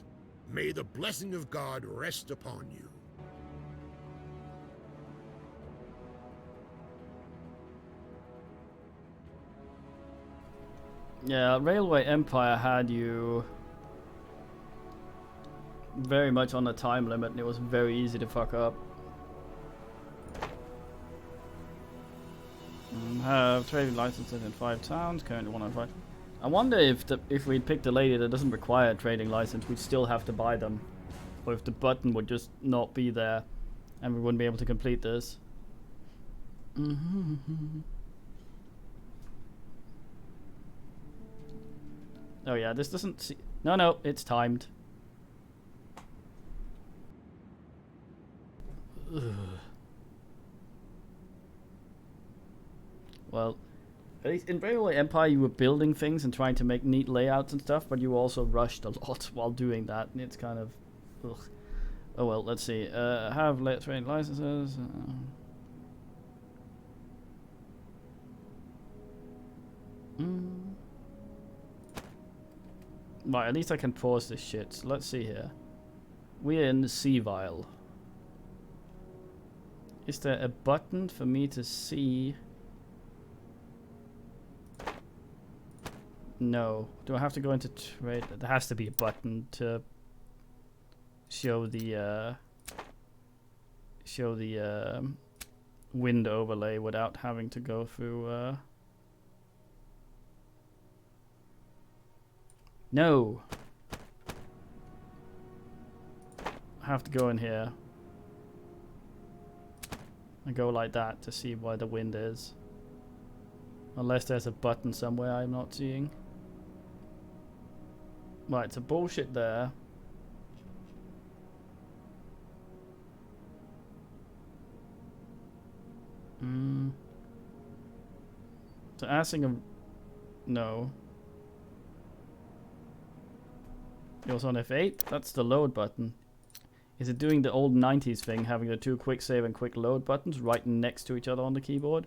May the blessing of God rest upon you. Yeah, Railway Empire had you very much on a time limit, and it was very easy to fuck up. Have trading licenses in 5 towns, currently 105. I wonder if we picked a lady that doesn't require a trading license, we'd still have to buy them. Or if the button would just not be there, and we wouldn't be able to complete this. Oh yeah, this doesn't see... No, it's timed. Ugh. Well, at least in Railway Empire you were building things and trying to make neat layouts and stuff, but you also rushed a lot while doing that, and it's kind of... Ugh. Oh well, let's see. Have trade licenses... Right, at least I can pause this shit. So let's see here. We're in the Seavile. Is there a button for me to see? No. Do I have to go into trade? There has to be a button to show the wind overlay without having to go through No. I have to go in here and go like that to see where the wind is. Unless there's a button somewhere I'm not seeing. Right, it's a bullshit there. So asking a... No. It was on F8. That's the load button. Is it doing the old 90s thing, having the 2 quick save and quick load buttons right next to each other on the keyboard?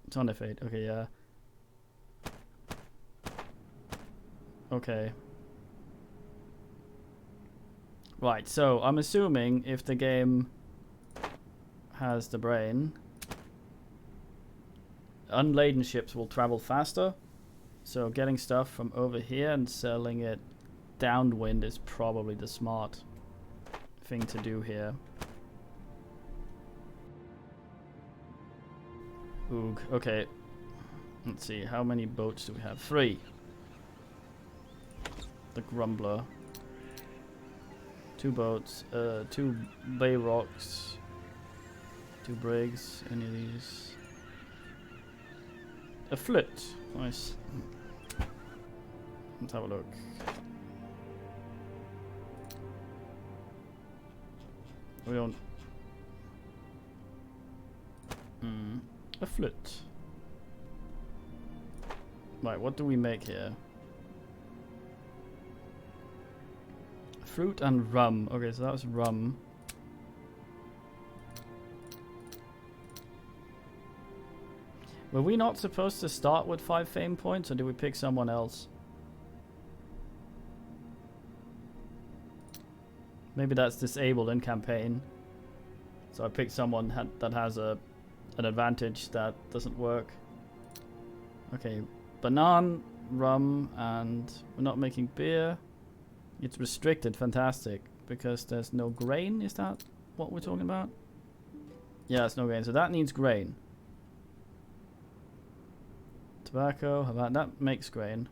It's on F8. Okay, yeah. Okay. Right, so I'm assuming if the game has the brain, unladen ships will travel faster. So getting stuff from over here and selling it downwind is probably the smart thing to do here. Oog. Okay. Let's see. How many boats do we have? 3. The Grumbler. 2 boats. 2 Bay Rocks. 2 Brigs. Any of these? A flute. Nice. Let's have a look. We don't... A flute. Right, what do we make here? Fruit and rum. Okay, so that was rum. Were we not supposed to start with 5 fame points, or did we pick someone else? Maybe that's disabled in campaign. So I picked someone that has an advantage that doesn't work. Okay, banana, rum, and we're not making beer. It's restricted, fantastic, because there's no grain. Is that what we're talking about? Yeah, it's no grain, so that needs grain. Tobacco, how about that? Makes grain.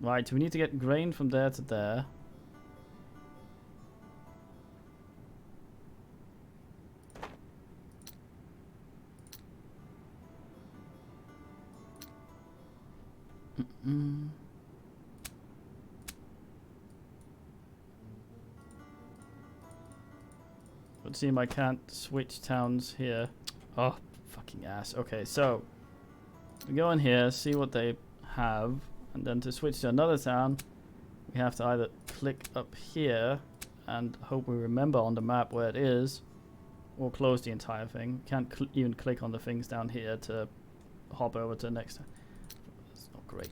Right, we need to get grain from there to there. Let's see if I can't switch towns here. Oh, fucking ass. Okay, so we go in here, see what they have. And then to switch to another town, we have to either click up here and hope we remember on the map where it is, or close the entire thing. Can't even click on the things down here to hop over to the next. That's not great.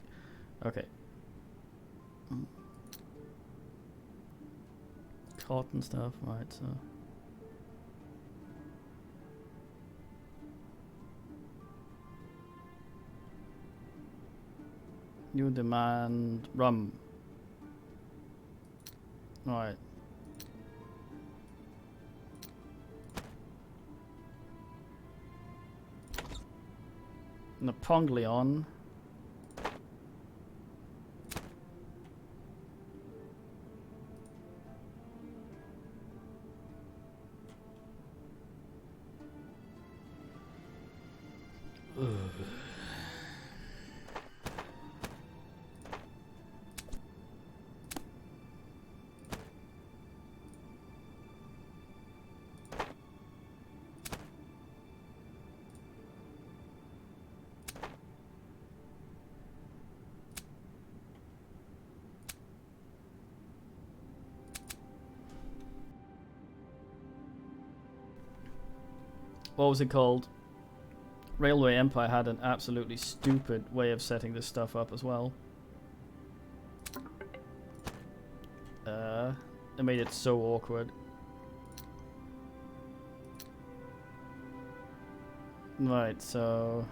Okay. Cotton stuff, right, so. You demand rum. Right. Napoleon. What was it called? Railway Empire had an absolutely stupid way of setting this stuff up as well. It made it so awkward. Right, so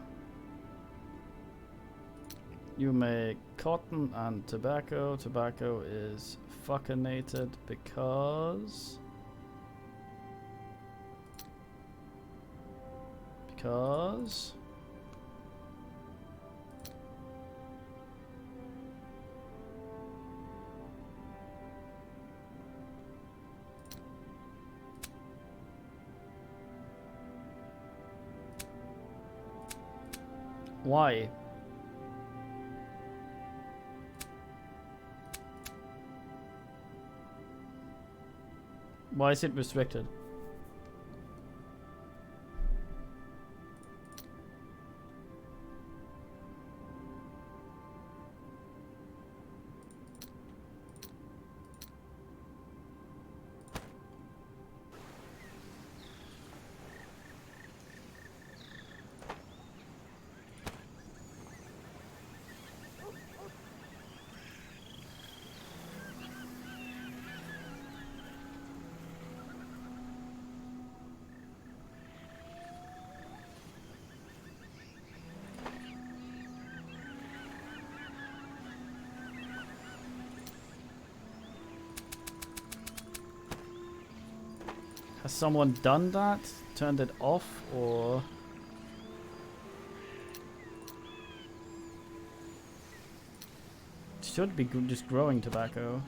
you make cotton and tobacco. Tobacco is fuckinated because why? Why is it restricted? Has someone done that? Turned it off, or should be just growing tobacco.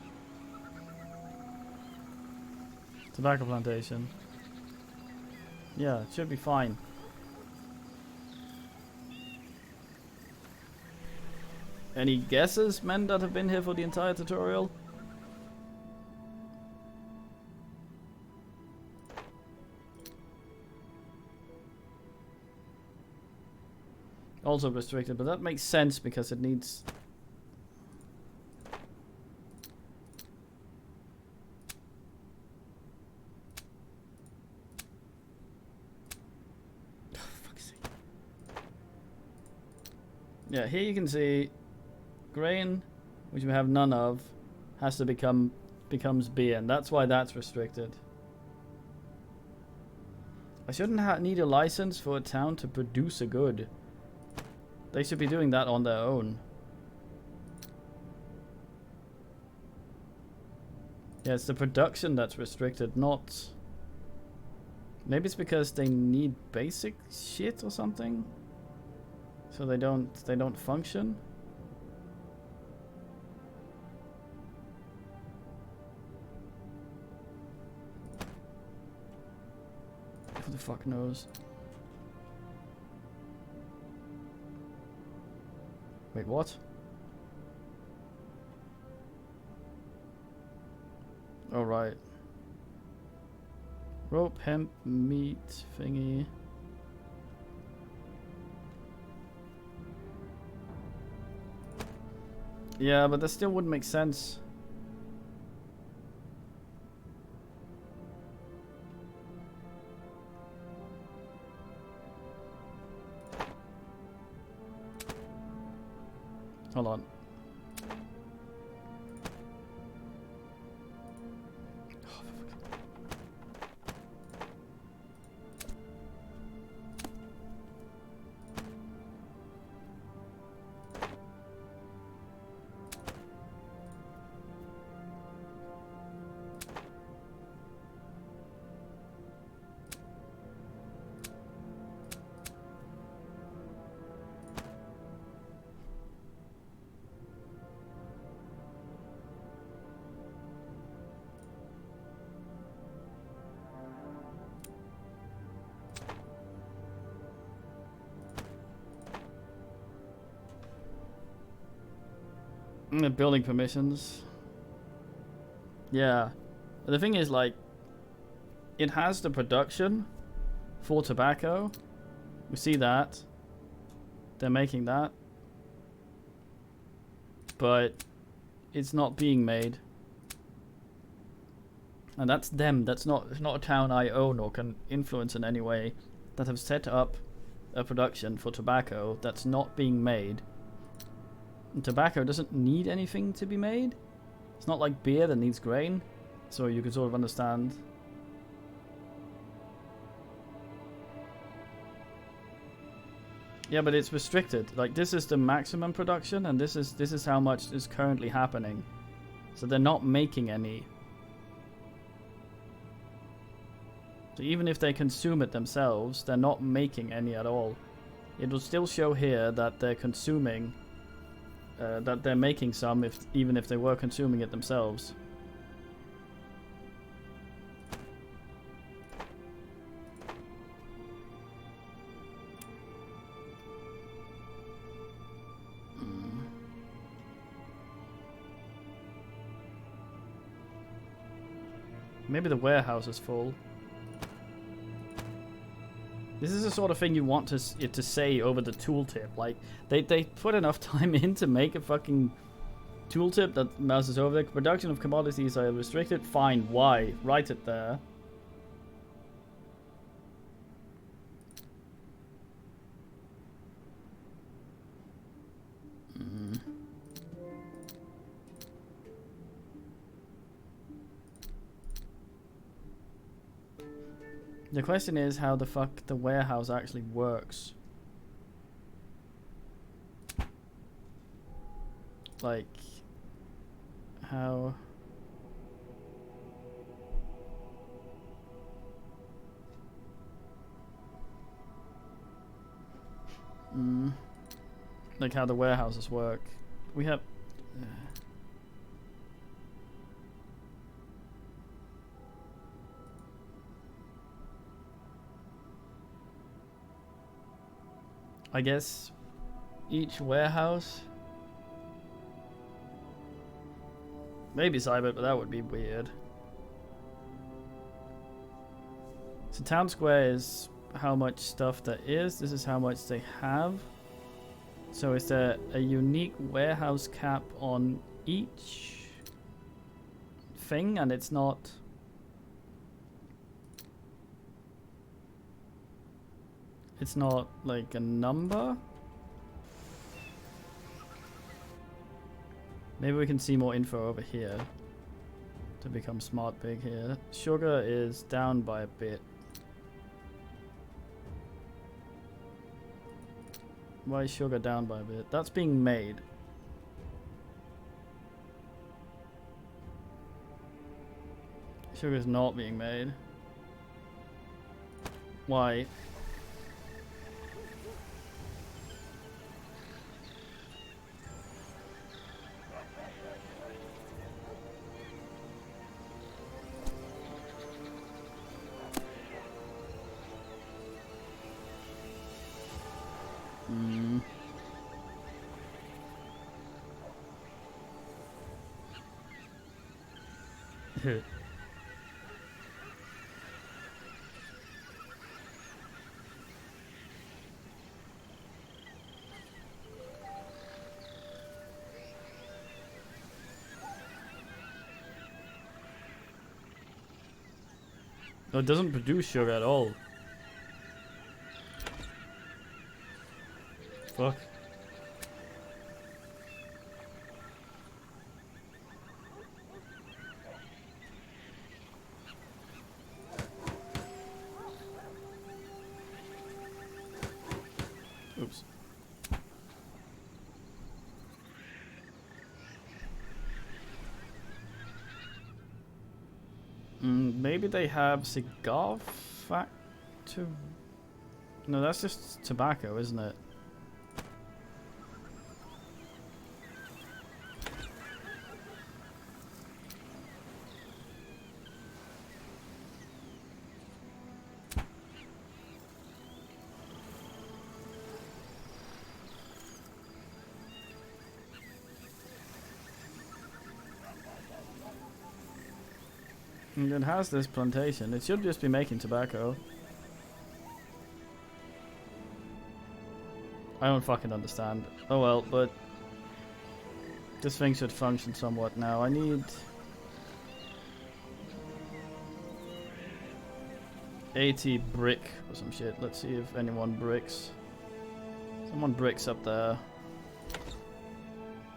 Tobacco plantation. Yeah, it should be fine. Any guesses, men that have been here for the entire tutorial? Also restricted, but that makes sense because it needs... Oh, fuck's sake. Yeah, here you can see grain, which we have none of, has to becomes beer, and that's why that's restricted. I shouldn't need a license for a town to produce a good. They should be doing that on their own. Yeah, it's the production that's restricted, not... Maybe it's because they need basic shit or something? So they don't function? Who the fuck knows? Wait, what? Oh, right. Rope, hemp, meat, thingy. Yeah, but that still wouldn't make sense. Hold on. Building permissions. Yeah. The thing is, like, it has the production for tobacco. We see that. They're making that. But it's not being made. And that's them. That's not, it's not a town I own or can influence in any way, that have set up a production for tobacco that's not being made. And tobacco doesn't need anything to be made. It's not like beer that needs grain. So you can sort of understand. Yeah, but it's restricted. Like, this is the maximum production, and this is how much is currently happening. So they're not making any. So even if they consume it themselves, they're not making any at all. It will still show here that they're consuming, that they're making some, even if they were consuming it themselves. Maybe the warehouse is full. This is the sort of thing you want it to say over the tooltip. Like, they put enough time in to make a fucking tooltip that mouses over the production of commodities are restricted. Fine, why? Write it there. The question is how the fuck the warehouse actually works. Like, how... Like how the warehouses work. We have... I guess each warehouse, maybe Cybert, but that would be weird. So town square is how much stuff there is. This is how much they have. So is there a unique warehouse cap on each thing, and it's not... It's not like a number? Maybe we can see more info over here to become smart big here. Sugar is down by a bit. Why is sugar down by a bit? That's being made. Sugar is not being made. Why? No, it doesn't produce sugar at all. Fuck. Oops. Maybe they have cigar factory. No, that's just tobacco, isn't it? And it has this plantation. It should just be making tobacco. I don't fucking understand. Oh well, but this thing should function somewhat now. I need 80 brick or some shit. Let's see if anyone bricks. Someone bricks up there.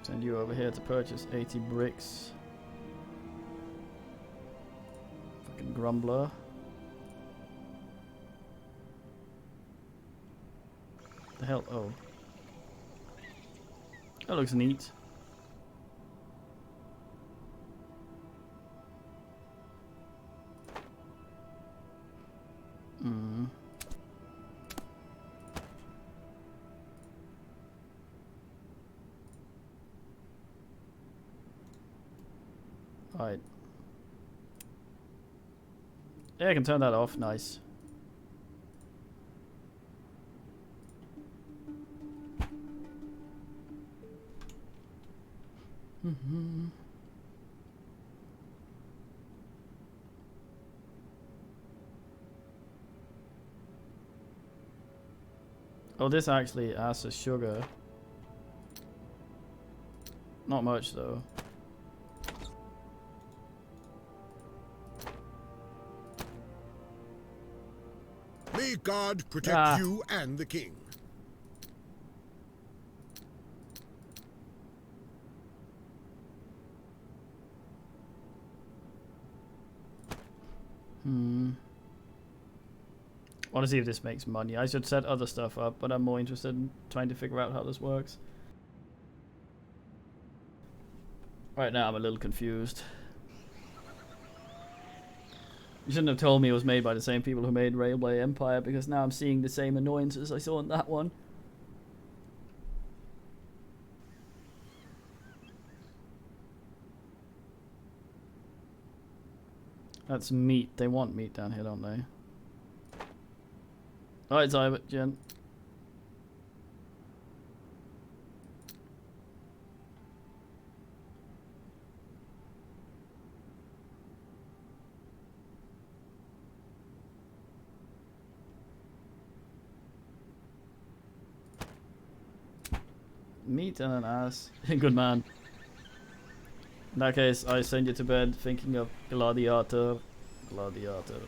Send you over here to purchase 80 bricks. Fucking grumbler. The hell? Oh. That looks neat. Hmm. Right. Yeah, I can turn that off. Nice. Mm-hmm. Oh, this actually adds the sugar. Not much though. May God protect you and the king. I want to see if this makes money. I should set other stuff up, but I'm more interested in trying to figure out how this works. Right now I'm a little confused. You shouldn't have told me it was made by the same people who made Railway Empire, because now I'm seeing the same annoyances I saw in that one. That's meat. They want meat down here, don't they? Alright, Zyber, Jen. Meat and an ass. Good man. In that case, I send you to bed thinking of Gladiator. Gladiator.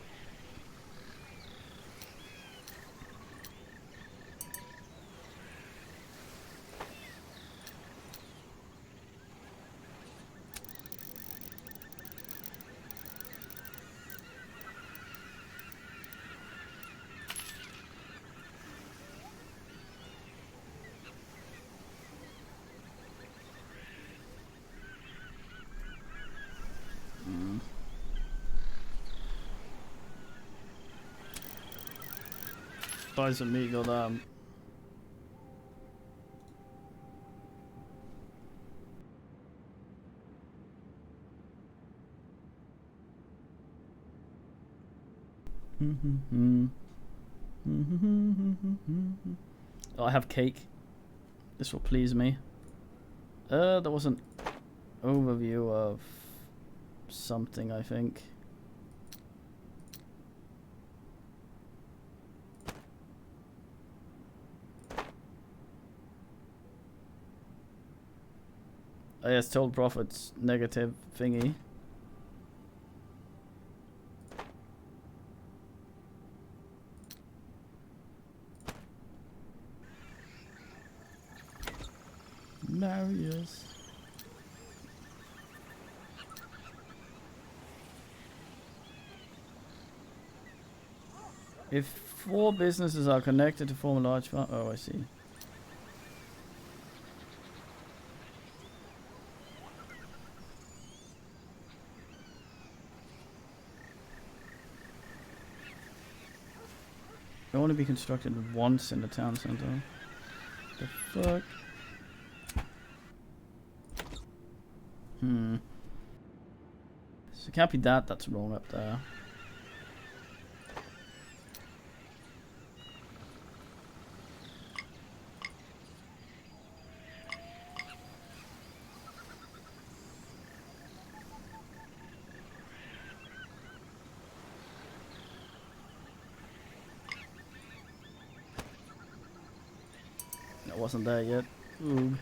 Buy some meat, goddamn. Oh, I have cake. This will please me. There was an overview of something, I think. Oh yes, total profits negative thingy. Marius. If 4 businesses are connected to form a large farm. Oh, I see. They want to be constructed once in the town center. The fuck? So it can't be that's wrong up there. That wasn't there yet. Ooh.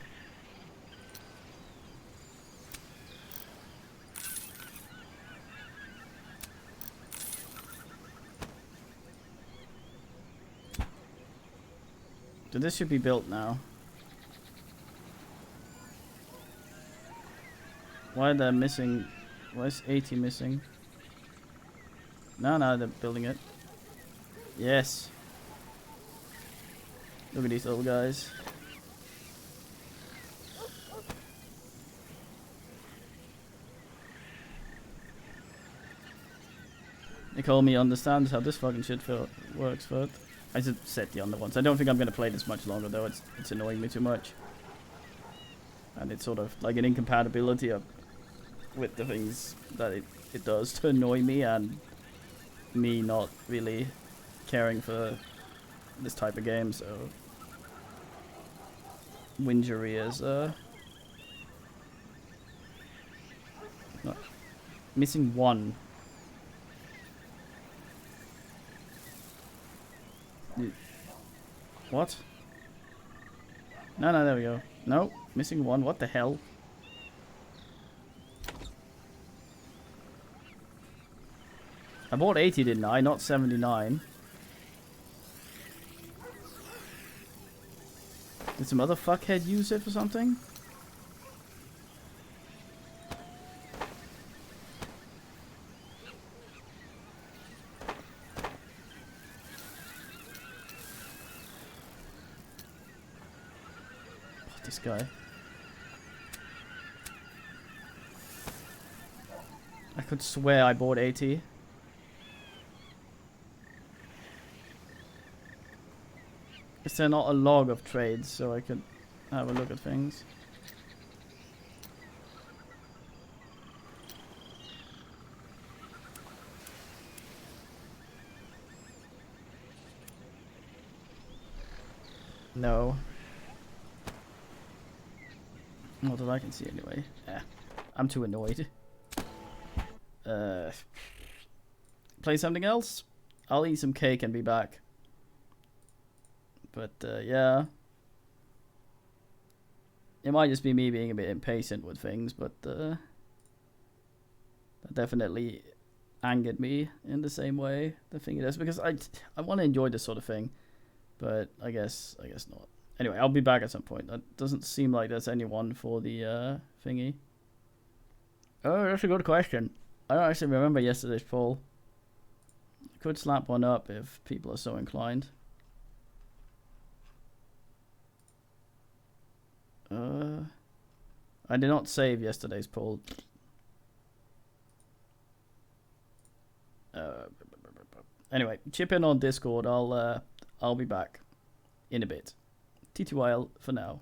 So this should be built now. Why are they missing? Why is 80 missing? No, they're building it. Yes. Look at these little guys. Nicole understands how this fucking shit works, but I just set the other ones. I don't think I'm gonna play this much longer though. It's annoying me too much, and it's sort of like an incompatibility with the things that it does to annoy me, and me not really caring for this type of game. So Wingery is not missing 1. What? No, there we go. No, missing 1. What the hell? I bought 80, didn't I? Not 79. Did some other fuckhead use it for something? This guy. I could swear I bought 80. Is there not a log of trades so I could have a look at things? No. Not that I can see anyway. I'm too annoyed. Play something else? I'll eat some cake and be back. But yeah. It might just be me being a bit impatient with things, but that definitely angered me in the same way the thing does, because I want to enjoy this sort of thing, but I guess not. Anyway, I'll be back at some point. That doesn't seem like there's anyone for the thingy. Oh, that's a good question. I don't actually remember yesterday's poll. I could slap one up if people are so inclined. I did not save yesterday's poll. Anyway, chip in on Discord. I'll be back in a bit. TTYL for now.